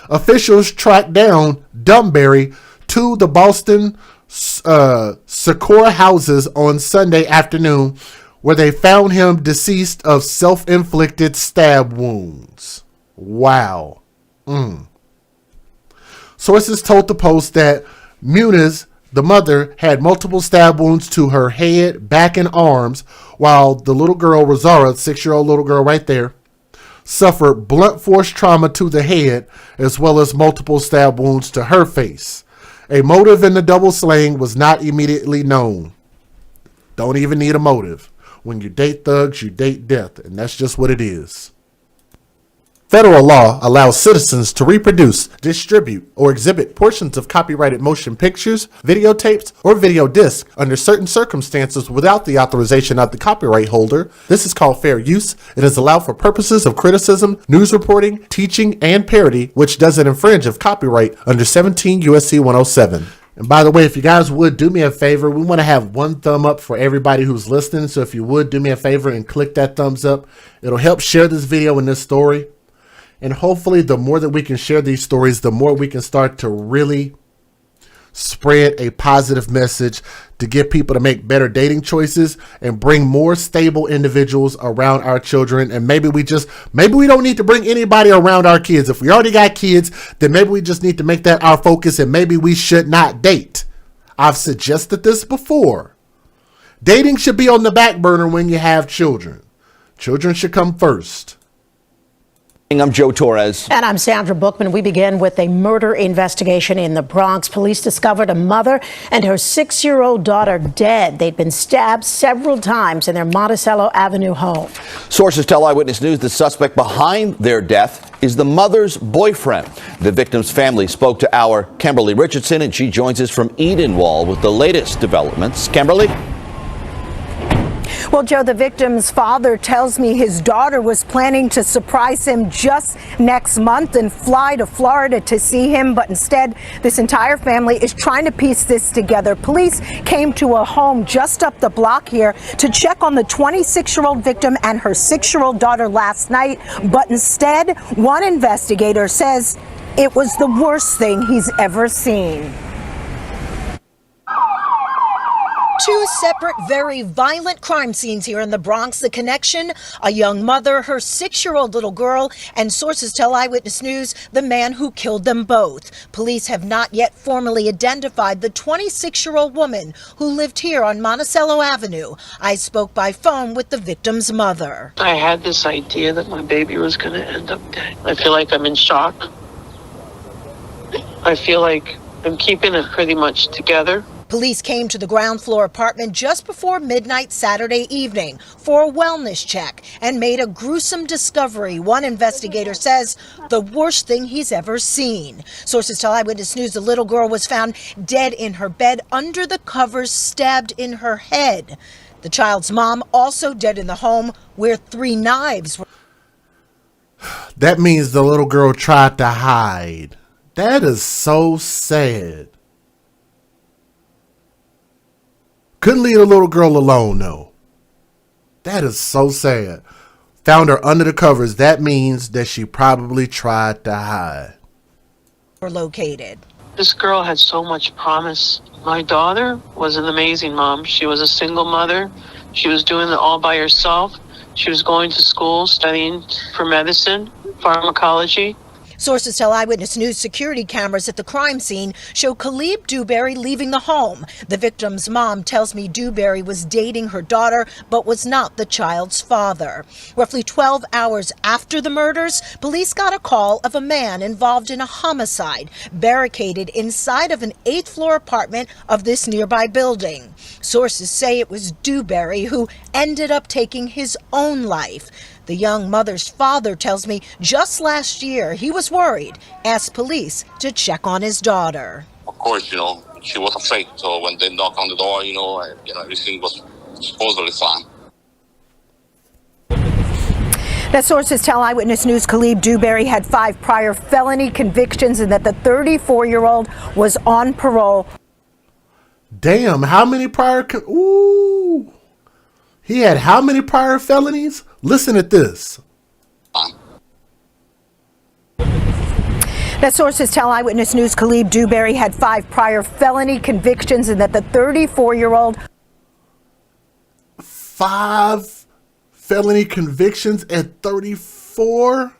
Officials tracked down Dunbury to the Boston Socorro houses on Sunday afternoon, where they found him deceased of self-inflicted stab wounds. Wow. Sources told the Post that Muniz, the mother, had multiple stab wounds to her head, back, and arms, while the little girl, Rosara, 6-year-old little girl right there, suffered blunt force trauma to the head, as well as multiple stab wounds to her face. A motive in the double slaying was not immediately known. Don't even need a motive. When you date thugs, you date death, and that's just what it is. Federal law allows citizens to reproduce, distribute, or exhibit portions of copyrighted motion pictures, videotapes, or video discs under certain circumstances without the authorization of the copyright holder. This is called fair use. It is allowed for purposes of criticism, news reporting, teaching, and parody, which doesn't infringe of copyright under 17 U.S.C. 107. And by the way, if you guys would do me a favor, we want to have one thumb up for everybody who's listening. So if you would do me a favor and click that thumbs up, it'll help share this video and this story. And hopefully the more that we can share these stories, the more we can start to really spread a positive message to get people to make better dating choices and bring more stable individuals around our children. And maybe we don't need to bring anybody around our kids. If we already got kids, then maybe we just need to make that our focus, and maybe we should not date. I've suggested this before. Dating should be on the back burner when you have children. Children should come first.
I'm Joe Torres.
And I'm Sandra Bookman. We begin with a murder investigation in the Bronx. Police discovered a mother and her 6-year-old daughter dead. They'd been stabbed several times in their Monticello Avenue home.
Sources tell Eyewitness News the suspect behind their death is the mother's boyfriend. The victim's family spoke to our Kimberly Richardson, and she joins us from Edenwall with the latest developments. Kimberly?
Well, Joe, the victim's father tells me his daughter was planning to surprise him just next month and fly to Florida to see him. But instead, this entire family is trying to piece this together. Police came to a home just up the block here to check on the 26-year-old victim and her 6-year-old daughter last night. But instead, one investigator says it was the worst thing he's ever seen.
Two separate, very violent crime scenes here in the Bronx. The connection, a young mother, her 6-year-old little girl, and sources tell Eyewitness News the man who killed them both. Police have not yet formally identified the 26-year-old woman who lived here on Monticello Avenue. I spoke by phone with the victim's mother.
I had this idea that my baby was going to end up dead. I feel like I'm in shock. I feel like I'm keeping it pretty much together.
Police came to the ground floor apartment just before midnight Saturday evening for a wellness check and made a gruesome discovery. One investigator says the worst thing he's ever seen. Sources tell Eyewitness News the little girl was found dead in her bed under the covers, stabbed in her head. The child's mom also dead in the home where 3 knives were.
That means the little girl tried to hide. That is so sad. Couldn't leave a little girl alone, though. That is so sad. Found her under the covers. That means that she probably tried to hide.
Were located.
This girl had so much promise. My daughter was an amazing mom. She was a single mother. She was doing it all by herself. She was going to school, studying for medicine, pharmacology.
Sources tell Eyewitness News security cameras at the crime scene show Khalib Dewberry leaving the home. The victim's mom tells me Dewberry was dating her daughter, but was not the child's father. Roughly 12 hours after the murders, police got a call of a man involved in a homicide, barricaded inside of an 8th floor apartment of this nearby building. Sources say it was Dewberry who ended up taking his own life. The young mother's father tells me just last year he was worried, asked police to check on his daughter.
Of course, she was afraid. So when they knocked on the door, everything was supposedly fine.
That sources tell Eyewitness News Khalib Dewberry had 5 prior felony convictions and that the 34-year-old was on parole.
Damn, how many prior... Ooh. He had how many prior felonies? Listen at this.
That sources tell Eyewitness News Khalib Dewberry had 5 prior felony convictions and that the 34-year-old...
5 felony convictions at 34?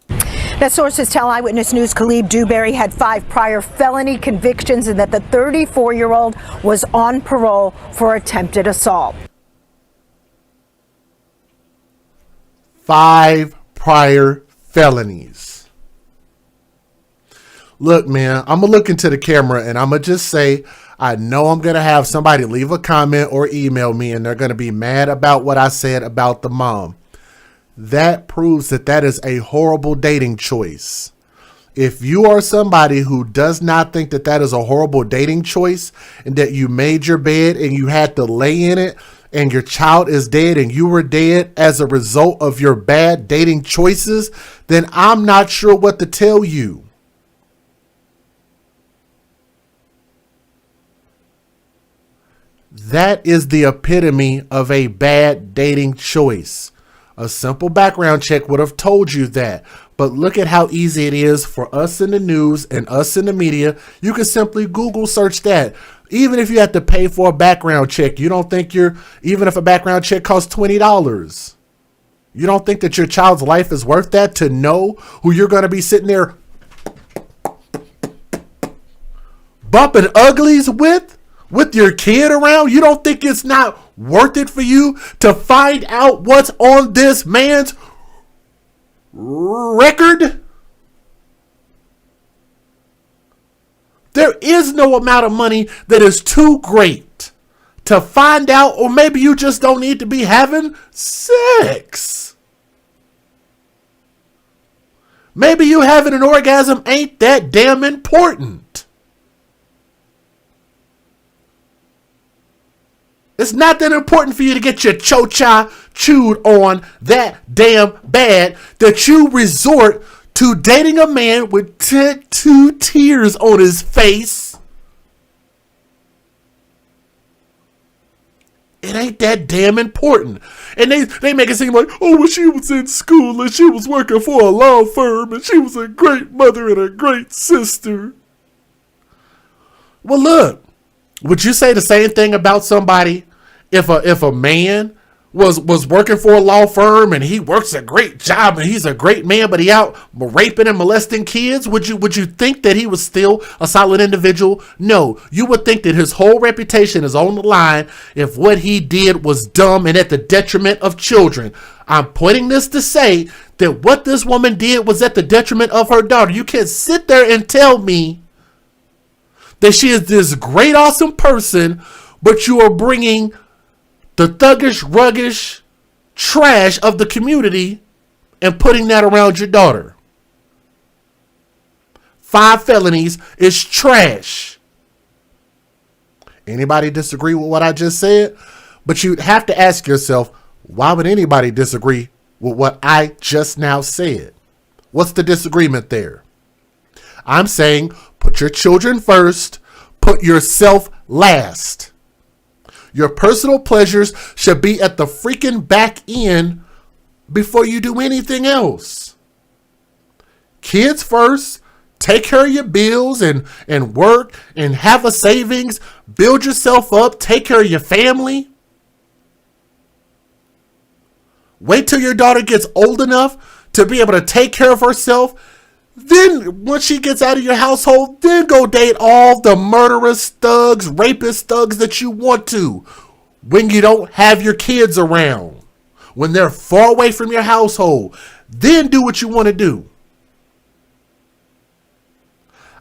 That sources tell Eyewitness News Khalib Dewberry had 5 prior felony convictions and that the 34-year-old was on parole for attempted assault.
5 prior felonies. Look, man, I'm going to look into the camera and I'm going to just say, I know I'm going to have somebody leave a comment or email me and they're going to be mad about what I said about the mom. That proves that that is a horrible dating choice. If you are somebody who does not think that that is a horrible dating choice and that you made your bed and you had to lay in it, and your child is dead and you were dead as a result of your bad dating choices, then I'm not sure what to tell you. That is the epitome of a bad dating choice. A simple background check would have told you that. But look at how easy it is for us in the news and us in the media. You can simply Google search that. Even if you have to pay for a background check, you don't think even if a background check costs $20, you don't think that your child's life is worth that to know who you're going to be sitting there bumping uglies with your kid around? You don't think it's not worth it for you to find out what's on this man's record? There is no amount of money that is too great to find out, or maybe you just don't need to be having sex. Maybe you having an orgasm ain't that damn important. It's not that important for you to get your cho-cha chewed on that damn bad that you resort to dating a man with 2 tears on his face. It ain't that damn important. And they make it seem like, oh, well, she was in school and she was working for a law firm and she was a great mother and a great sister. Well, look, would you say the same thing about somebody if a man was working for a law firm and he works a great job and he's a great man, but he out raping and molesting kids? Would you think that he was still a solid individual? No, you would think that his whole reputation is on the line if what he did was dumb and at the detriment of children. I'm pointing this to say that what this woman did was at the detriment of her daughter. You can't sit there and tell me that she is this great, awesome person, but you are bringing the thuggish, ruggish trash of the community and putting that around your daughter. 5 felonies is trash. Anybody disagree with what I just said? But you have to ask yourself, why would anybody disagree with what I just now said? What's the disagreement there? I'm saying put your children first, put yourself last. Your personal pleasures should be at the freaking back end before you do anything else. Kids first. Take care of your bills and work and have a savings. Build yourself up. Take care of your family. Wait till your daughter gets old enough to be able to take care of herself. Then, once she gets out of your household, then go date all the murderous thugs, rapist thugs that you want to. When you don't have your kids around. When they're far away from your household. Then do what you want to do.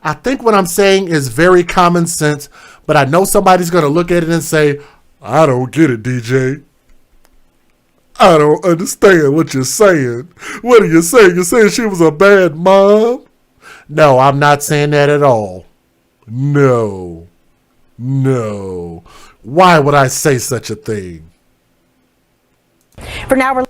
I think what I'm saying is very common sense, but I know somebody's going to look at it and say, I don't get it, DJ. I don't understand what you're saying. What are you saying? You're saying she was a bad mom? No, I'm not saying that at all. No. Why would I say such a thing?
For now, we're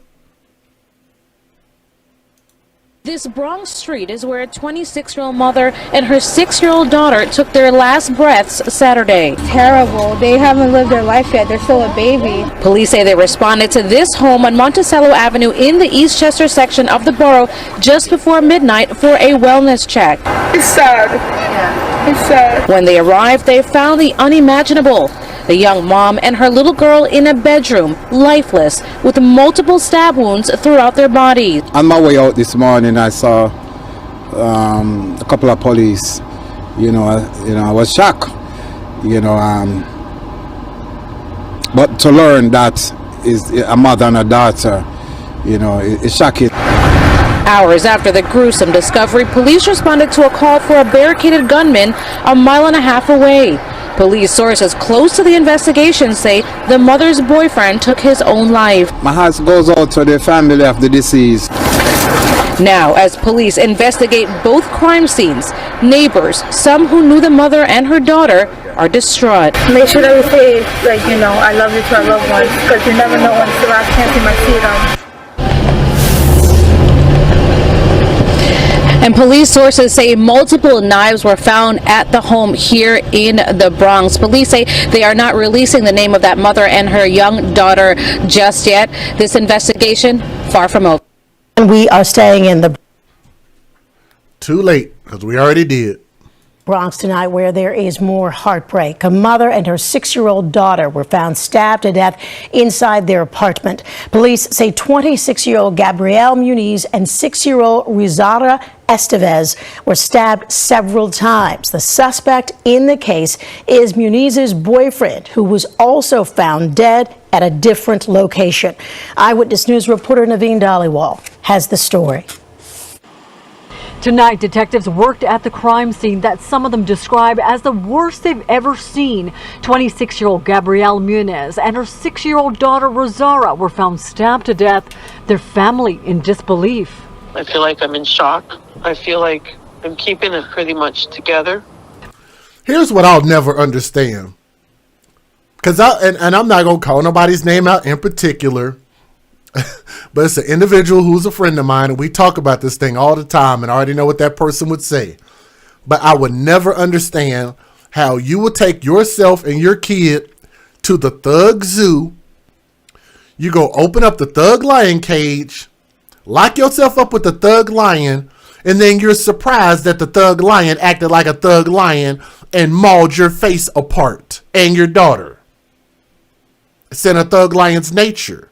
This Bronx street is where a 26-year-old mother and her 6-year-old daughter took their last breaths Saturday.
Terrible. They haven't lived their life yet. They're still a baby.
Police say they responded to this home on Monticello Avenue in the Eastchester section of the borough just before midnight for a wellness check.
It's sad. Yeah. It's sad.
When they arrived, they found the unimaginable. The young mom and her little girl in a bedroom, lifeless, with multiple stab wounds throughout their bodies.
On my way out this morning, I saw a couple of police. I was shocked. But to learn that is a mother and a daughter, it's shocking.
Hours after the gruesome discovery, police responded to a call for a barricaded gunman a mile and a half away. Police sources close to the investigation say the mother's boyfriend took his own life.
My heart goes out to the family of the deceased.
Now, as police investigate both crime scenes, neighbors, some who knew the mother and her daughter, are distraught.
Make sure that we say, I love you to our loved ones, because you never know when it's the last chance you might see them.
And police sources say multiple knives were found at the home here in the Bronx. Police say they are not releasing the name of that mother and her young daughter just yet. This investigation, far from over.
And we are staying in the
Too late, because we already did.
Bronx tonight, where there is more heartbreak. A mother and her 6-year-old daughter were found stabbed to death inside their apartment. Police say 26-year-old Gabrielle Muniz and 6-year-old Rizara Estevez were stabbed several times. The suspect in the case is Muniz's boyfriend, who was also found dead at a different location. Eyewitness News reporter Naveen Dhaliwal has the story.
Tonight, detectives worked at the crime scene that some of them describe as the worst they've ever seen. 26-year-old Gabrielle Muniz and her 6-year-old daughter Rosara were found stabbed to death, their family in disbelief.
I feel like I'm in shock. I feel like I'm keeping it pretty much together.
Here's what I'll never understand. And I'm not going to call nobody's name out in particular. But it's an individual who's a friend of mine, and we talk about this thing all the time, and I already know what that person would say. But I would never understand how you will take yourself and your kid to the thug zoo. You go open up the thug lion cage, lock yourself up with the thug lion, and then you're surprised that the thug lion acted like a thug lion and mauled your face apart and your daughter. It's in a thug lion's nature.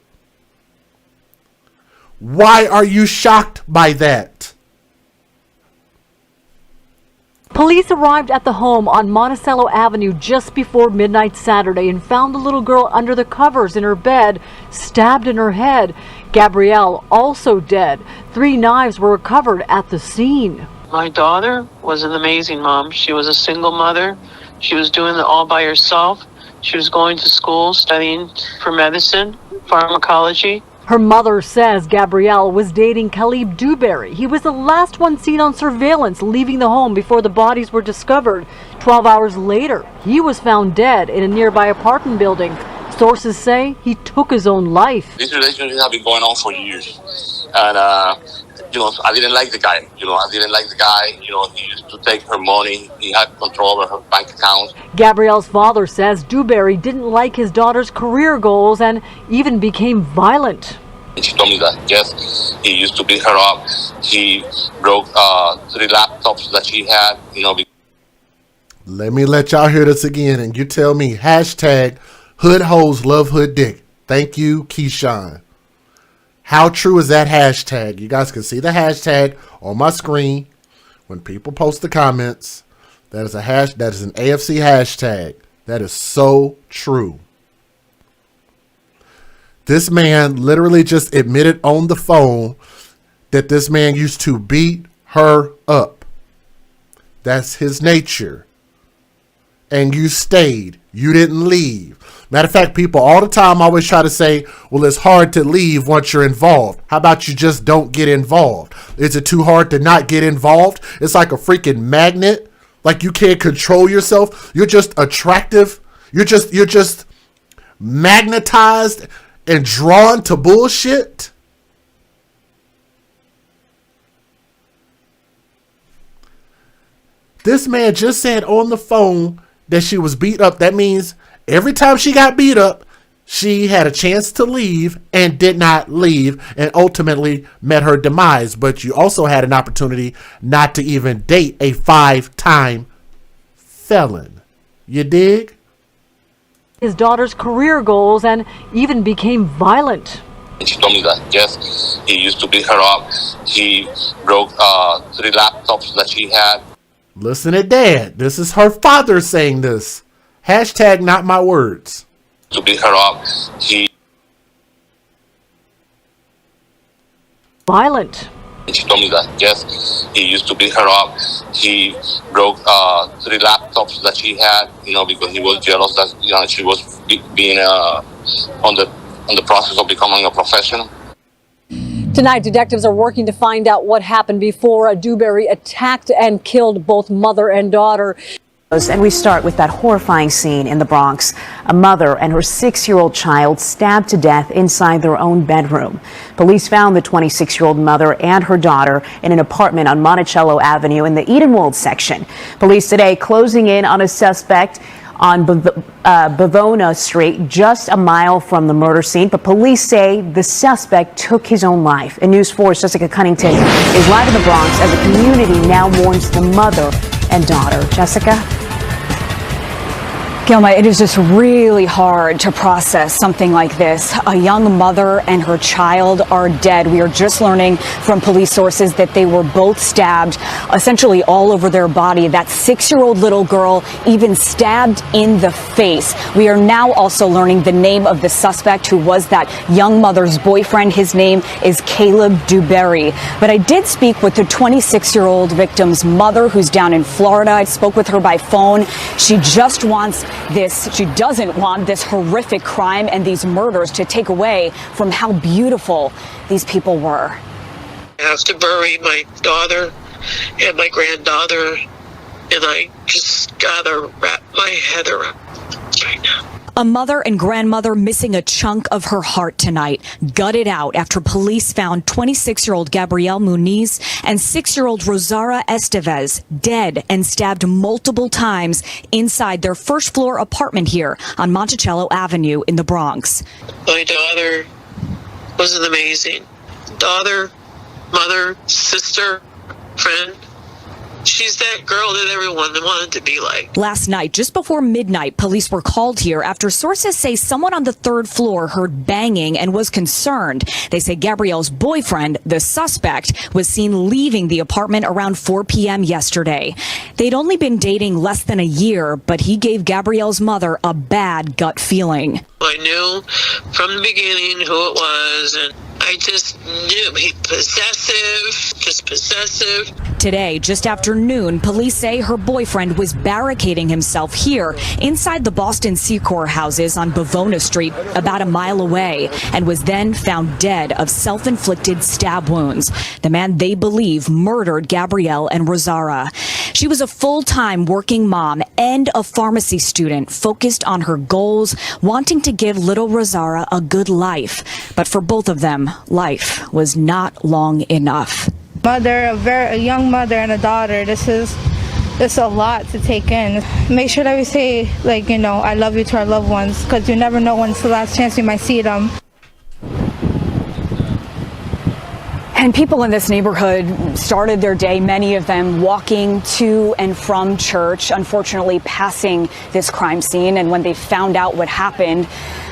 Why are you shocked by that?
Police arrived at the home on Monticello Avenue just before midnight Saturday and found the little girl under the covers in her bed, stabbed in her head. Gabrielle also dead. 3 knives were recovered at the scene.
My daughter was an amazing mom. She was a single mother. She was doing it all by herself. She was going to school, studying for medicine, pharmacology.
Her mother says Gabrielle was dating Caleb Dewberry. He was the last one seen on surveillance leaving the home before the bodies were discovered. 12 hours later, he was found dead in a nearby apartment building. Sources say he took his own life.
This relationship has been going on for years. And, I didn't like the guy. He used to take her money. He had control over her bank account.
Gabrielle's father says Dewberry didn't like his daughter's career goals and even became violent.
She told me that, yes, he used to beat her up. He broke 3 laptops that she had,
Let me let y'all hear this again, and you tell me. Hashtag hood hoes love hood dick. Thank you, Keyshawn. How true is that hashtag? You guys can see the hashtag on my screen when people post the comments. That is an AFC hashtag. That is so true. This man literally just admitted on the phone that this man used to beat her up. That's his nature. And you stayed. You didn't leave. Matter of fact, people all the time always try to say, well, it's hard to leave once you're involved. How about you just don't get involved? Is it too hard to not get involved? It's like a freaking magnet. Like you can't control yourself. You're just attractive. You're just magnetized and drawn to bullshit. This man just said on the phone that she was beat up. That means every time she got beat up, she had a chance to leave and did not leave and ultimately met her demise. But you also had an opportunity not to even date a 5-time felon. You dig?
His daughter's career goals and even became violent.
She told me that, yes, he used to beat her up. He broke 3 laptops that she had.
Listen to Dad. This is her father saying this. Hashtag not my words.
To beat her up. He
violent.
She told me that, yes, he used to beat her up. He broke 3 laptops that she had, because he was jealous that she was being on the process of becoming a professional.
Tonight, detectives are working to find out what happened before Dewberry attacked and killed both mother and daughter.
And we start with that horrifying scene in the Bronx. A mother and her 6-year-old child stabbed to death inside their own bedroom. Police found the 26-year-old mother and her daughter in an apartment on Monticello Avenue in the Edenwald section. Police today closing in on a suspect on Bavona Street, just a mile from the murder scene. But police say the suspect took his own life. And News 4's Jessica Cunnington is live in the Bronx as the community now mourns the mother and daughter. Jessica?
Gilma, it is just really hard to process something like this. A young mother and her child are dead. We are just learning from police sources that they were both stabbed essentially all over their body. That 6-year-old little girl even stabbed in the face. We are now also learning the name of the suspect who was that young mother's boyfriend. His name is Caleb Dewberry. But I did speak with the 26-year-old victim's mother who's down in Florida. I spoke with her by phone. She just wants she doesn't want this horrific crime and these murders to take away from how beautiful these people were.
I have to bury my daughter and my granddaughter, and I just gotta wrap my head around right now.
A mother and grandmother missing a chunk of her heart tonight, gutted out after police found 26-year-old Gabrielle Muniz and 6-year-old Rosara Estevez dead and stabbed multiple times inside their first-floor apartment here on Monticello Avenue in the Bronx.
My daughter was an amazing daughter, mother, sister, friend. She's that girl that everyone wanted to be like.
Last night, just before midnight, police were called here after sources say someone on the 3rd floor heard banging and was concerned. They say Gabrielle's boyfriend, the suspect, was seen leaving the apartment around 4 p.m. yesterday. They'd only been dating less than a year, but he gave Gabrielle's mother a bad gut feeling.
I knew from the beginning who it was, and I just knew he just possessive.
Today, just after noon, police say her boyfriend was barricading himself here inside the Boston Secor houses on Bavona Street, about a mile away, and was then found dead of self-inflicted stab wounds. The man they believe murdered Gabrielle and Rosara. She was a full-time working mom and a pharmacy student focused on her goals, wanting to give little Rosara a good life. But for both of them, life was not long enough.
Mother, a young mother and a daughter, this is a lot to take in. Make sure that we say, I love you to our loved ones, because you never know when's the last chance we might see them.
And people in this neighborhood started their day, many of them walking to and from church, unfortunately passing this crime scene. And when they found out what happened,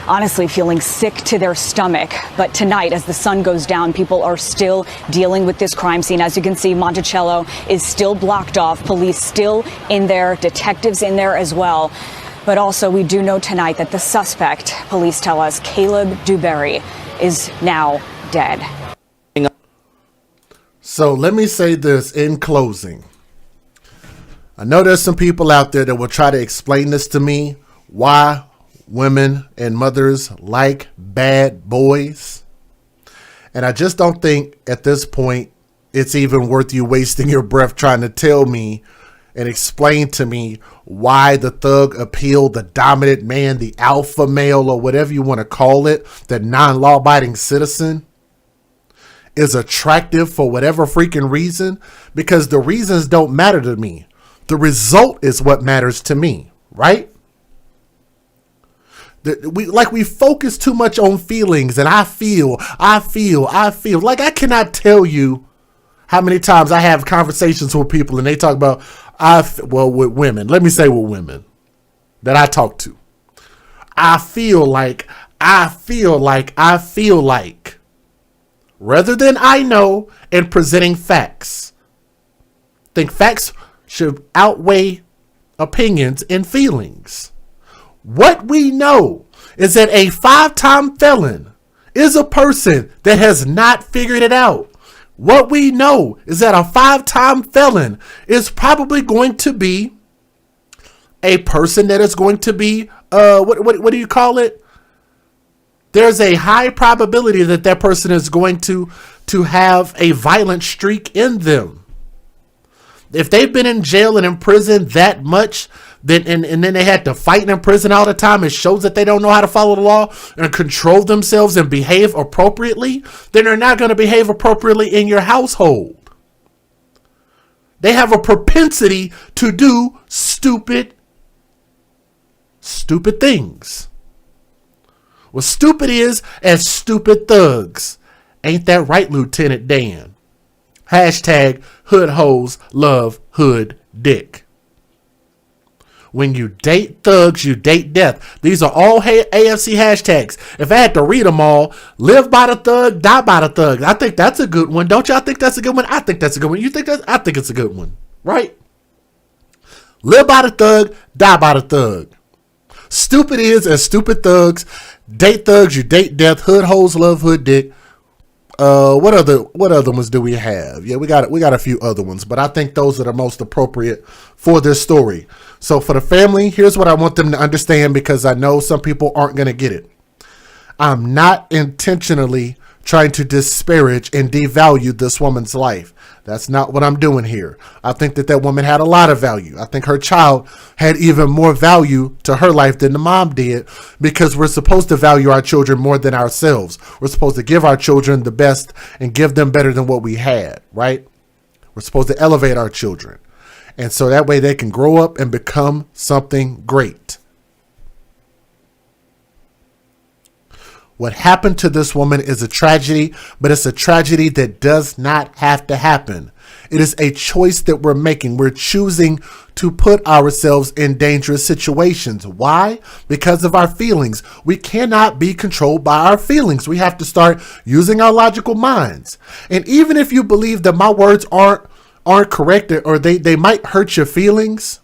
honestly feeling sick to their stomach. But tonight, as the sun goes down, people are still dealing with this crime scene. As you can see, Monticello is still blocked off, police still in there, detectives in there as well. But also, we do know tonight that the suspect, police tell us, Caleb Dewberry, is now dead.
So let me say this in closing. I know there's some people out there that will try to explain this to me, why women and mothers like bad boys. And I just don't think at this point it's even worth you wasting your breath trying to tell me and explain to me why the thug appeal, the dominant man, the alpha male, or whatever you want to call it, the non-law-abiding citizen, is attractive for whatever freaking reason, because the reasons don't matter to me. The result is what matters to me, right? We focus too much on feelings, and I feel. Like, I cannot tell you how many times I have conversations with people and they talk about, with women. Let me say with women that I talk to. I feel like. Rather than I know and presenting facts. I think facts should outweigh opinions and feelings. What we know is that a 5-time felon is a person that has not figured it out. What we know is that a 5-time felon is probably going to be a person that is going to be, what do you call it? There's a high probability that that person is going to have a violent streak in them. If they've been in jail and in prison that much, then and then they had to fight in prison all the time, it shows that they don't know how to follow the law and control themselves and behave appropriately, then they're not going to behave appropriately in your household. They have a propensity to do stupid things. What stupid is as stupid thugs. Ain't that right, Lieutenant Dan? Hashtag hood hoes love hood dick. When you date thugs, you date death. These are all AFC hashtags. If I had to read them all, live by the thug, die by the thug. I think that's a good one. Don't y'all think that's a good one? I think that's a good one. You think that? I think it's a good one. Right? Live by the thug, die by the thug. Stupid is as stupid thugs. Date thugs, you date death. Hood hoes love hood dick. What other ones do we have? Yeah, we got a few other ones, but I think those are the most appropriate for this story. So for the family, here's what I want them to understand, because I know some people aren't going to get it. I'm not intentionally trying to disparage and devalue this woman's life. That's not what I'm doing here. I think that woman had a lot of value. I think her child had even more value to her life than the mom did, because we're supposed to value our children more than ourselves. We're supposed to give our children the best and give them better than what we had, right? We're supposed to elevate our children. And so that way they can grow up and become something great. What happened to this woman is a tragedy, but it's a tragedy that does not have to happen. It is a choice that we're making. We're choosing to put ourselves in dangerous situations. Why? Because of our feelings. We cannot be controlled by our feelings. We have to start using our logical minds. And even if you believe that my words aren't correct, or they might hurt your feelings,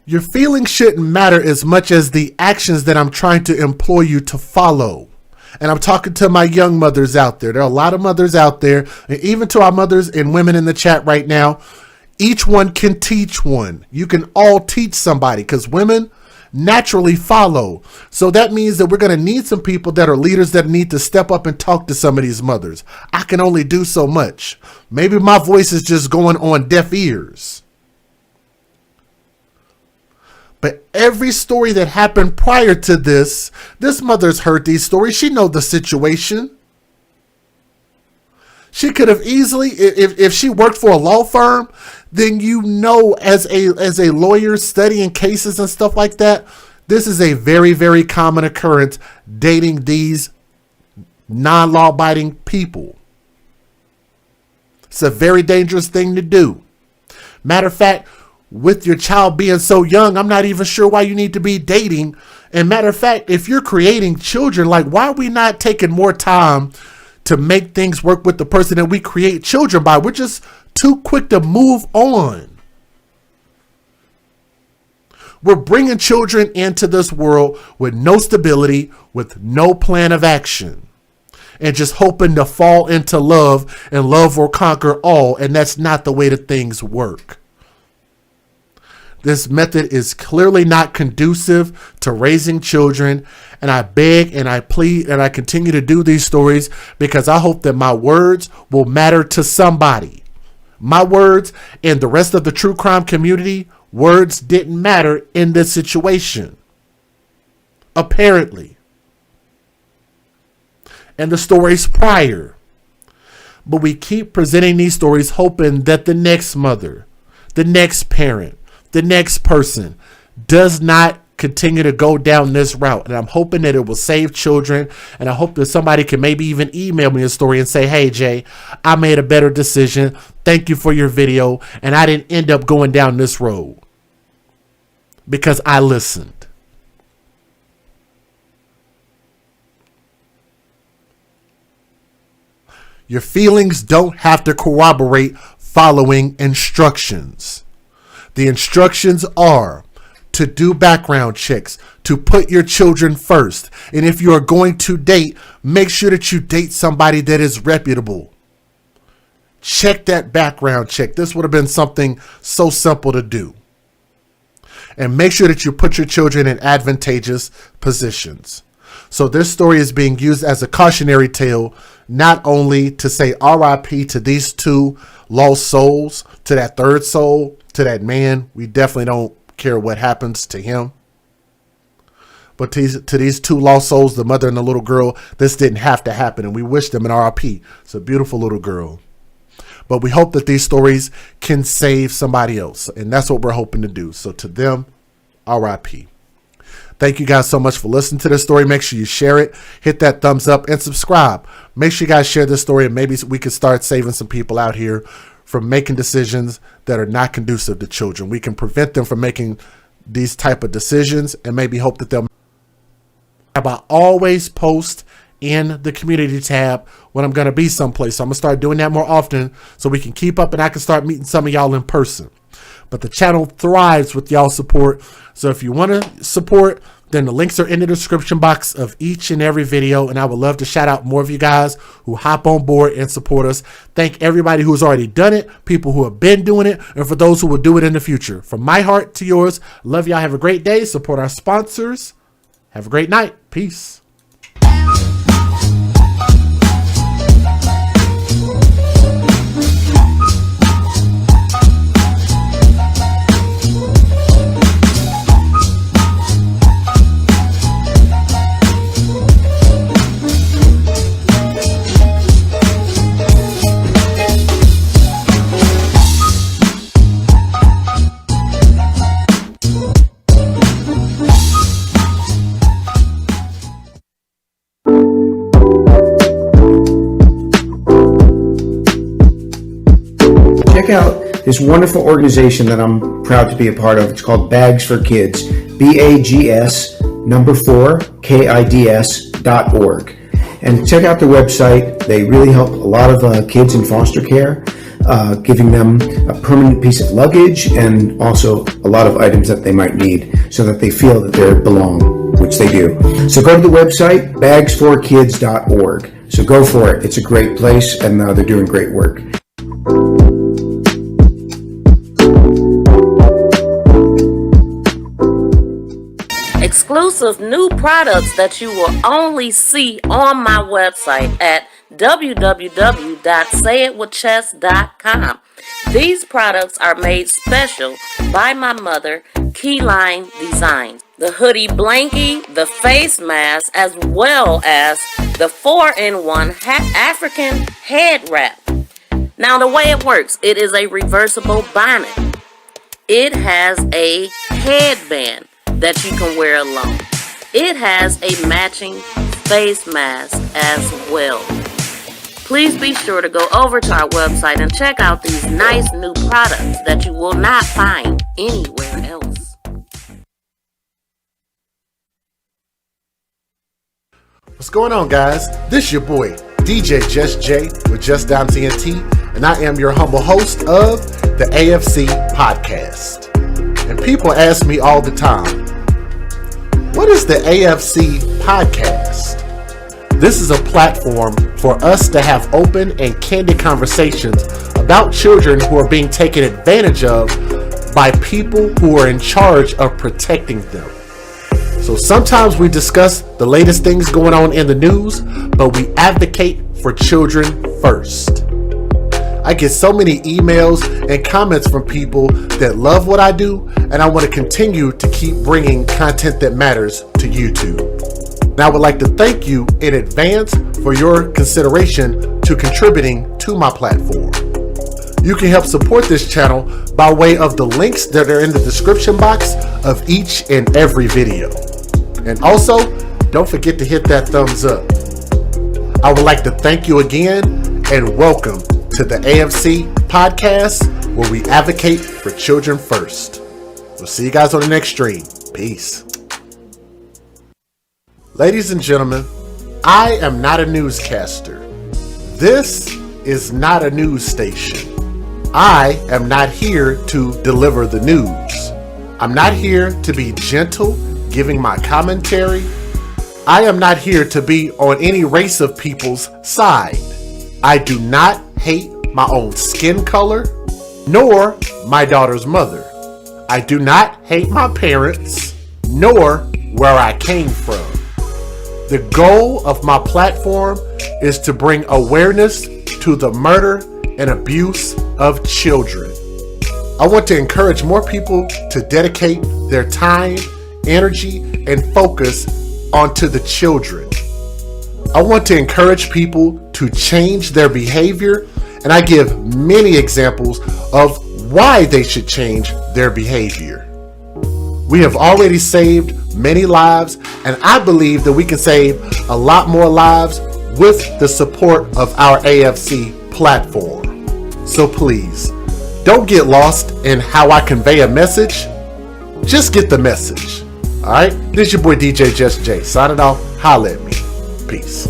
your feelings shouldn't matter as much as the actions that I'm trying to implore you to follow. And I'm talking to my young mothers out there. There are a lot of mothers out there, and even to our mothers and women in the chat right now. Each one can teach one. You can all teach somebody, because women naturally follow. So that means that we're going to need some people that are leaders that need to step up and talk to some of these mothers. I can only do so much. Maybe my voice is just going on deaf ears. But every story that happened prior to this mother's heard these stories. She knows the situation. She could have easily, if she worked for a law firm, then as a lawyer studying cases and stuff like that, this is a very, very common occurrence, dating these non-law abiding people. It's a very dangerous thing to do. Matter of fact, with your child being so young, I'm not even sure why you need to be dating. And matter of fact, if you're creating children, like, why are we not taking more time to make things work with the person that we create children by? We're just too quick to move on. We're bringing children into this world with no stability, with no plan of action, and just hoping to fall into love, and love will conquer all. And that's not the way that things work. This method is clearly not conducive to raising children. And I beg and I plead and I continue to do these stories because I hope that my words will matter to somebody. My words and the rest of the true crime community, words didn't matter in this situation. Apparently. And the stories prior. But we keep presenting these stories hoping that the next mother, the next parent, the next person does not continue to go down this route. And I'm hoping that it will save children. And I hope that somebody can maybe even email me a story and say, hey, Jay, I made a better decision. Thank you for your video. And I didn't end up going down this road because I listened. Your feelings don't have to corroborate following instructions. The instructions are to do background checks, to put your children first. And if you are going to date, make sure that you date somebody that is reputable. Check that background check. This would have been something so simple to do. And make sure that you put your children in advantageous positions. So this story is being used as a cautionary tale, not only to say RIP to these two lost souls, to that third soul, to that man. We definitely don't care what happens to him. But to these two lost souls, the mother and the little girl, this didn't have to happen. And we wish them an RIP. It's a beautiful little girl. But we hope that these stories can save somebody else. And that's what we're hoping to do. So to them, RIP. Thank you guys so much for listening to this story. Make sure you share it, hit that thumbs up, and subscribe. Make sure you guys share this story, and maybe we can start saving some people out here from making decisions that are not conducive to children. We can prevent them from making these type of decisions, and maybe hope that they'll. I always post in the community tab when I'm going to be someplace. So I'm going to start doing that more often so we can keep up and I can start meeting some of y'all in person. But the channel thrives with y'all support. So if you want to support, then the links are in the description box of each and every video. And I would love to shout out more of you guys who hop on board and support us. Thank everybody who's already done it, people who have been doing it, and for those who will do it in the future. From my heart to yours, love y'all. Have a great day. Support our sponsors. Have a great night. Peace.
Check out this wonderful organization that I'm proud to be a part of. It's called Bags for Kids, BAGS4KIDS.org. And check out their website. They really help a lot of kids in foster care, giving them a permanent piece of luggage and also a lot of items that they might need so that they feel that they belong, which they do. So go to the website, bags4kids.org. So go for it. It's a great place and they're doing great work.
Exclusive new products that you will only see on my website at www.sayitwithchess.com. These products are made special by my mother, Keyline Designs. The hoodie blankie, the face mask, as well as the 4-in-1 African head wrap. Now the way it works, it is a reversible bonnet. It has a headband that you can wear alone. It has a matching face mask as well. Please be sure to go over to our website and check out these nice new products that you will not find anywhere else.
What's going on, guys? This your boy, DJ Just J with Just Down TNT, and I am your humble host of the AFC podcast. And people ask me all the time, what is the AFC podcast? This is a platform for us to have open and candid conversations about children who are being taken advantage of by people who are in charge of protecting them. So sometimes we discuss the latest things going on in the news, but we advocate for children first. I get so many emails and comments from people that love what I do, and I want to continue to keep bringing content that matters to YouTube. And I would like to thank you in advance for your consideration to contributing to my platform. You can help support this channel by way of the links that are in the description box of each and every video. And also, don't forget to hit that thumbs up. I would like to thank you again and welcome to the AFC podcast, where we advocate for children first. We'll see you guys on the next stream. Peace. Ladies and gentlemen, I am not a newscaster. This is not a news station. I am not here to deliver the news. I'm not here to be gentle, giving my commentary. I am not here to be on any race of people's side. I do not hate my own skin color, nor my daughter's mother. I do not hate my parents, nor where I came from. The goal of my platform is to bring awareness to the murder and abuse of children. I want to encourage more people to dedicate their time, energy, and focus onto the children. I want to encourage people to change their behavior, and I give many examples of why they should change their behavior. We have already saved many lives, and I believe that we can save a lot more lives with the support of our AFC platform. So please, don't get lost in how I convey a message. Just get the message. Alright? This is your boy DJ Just J. Signing off. Holla at me. Peace.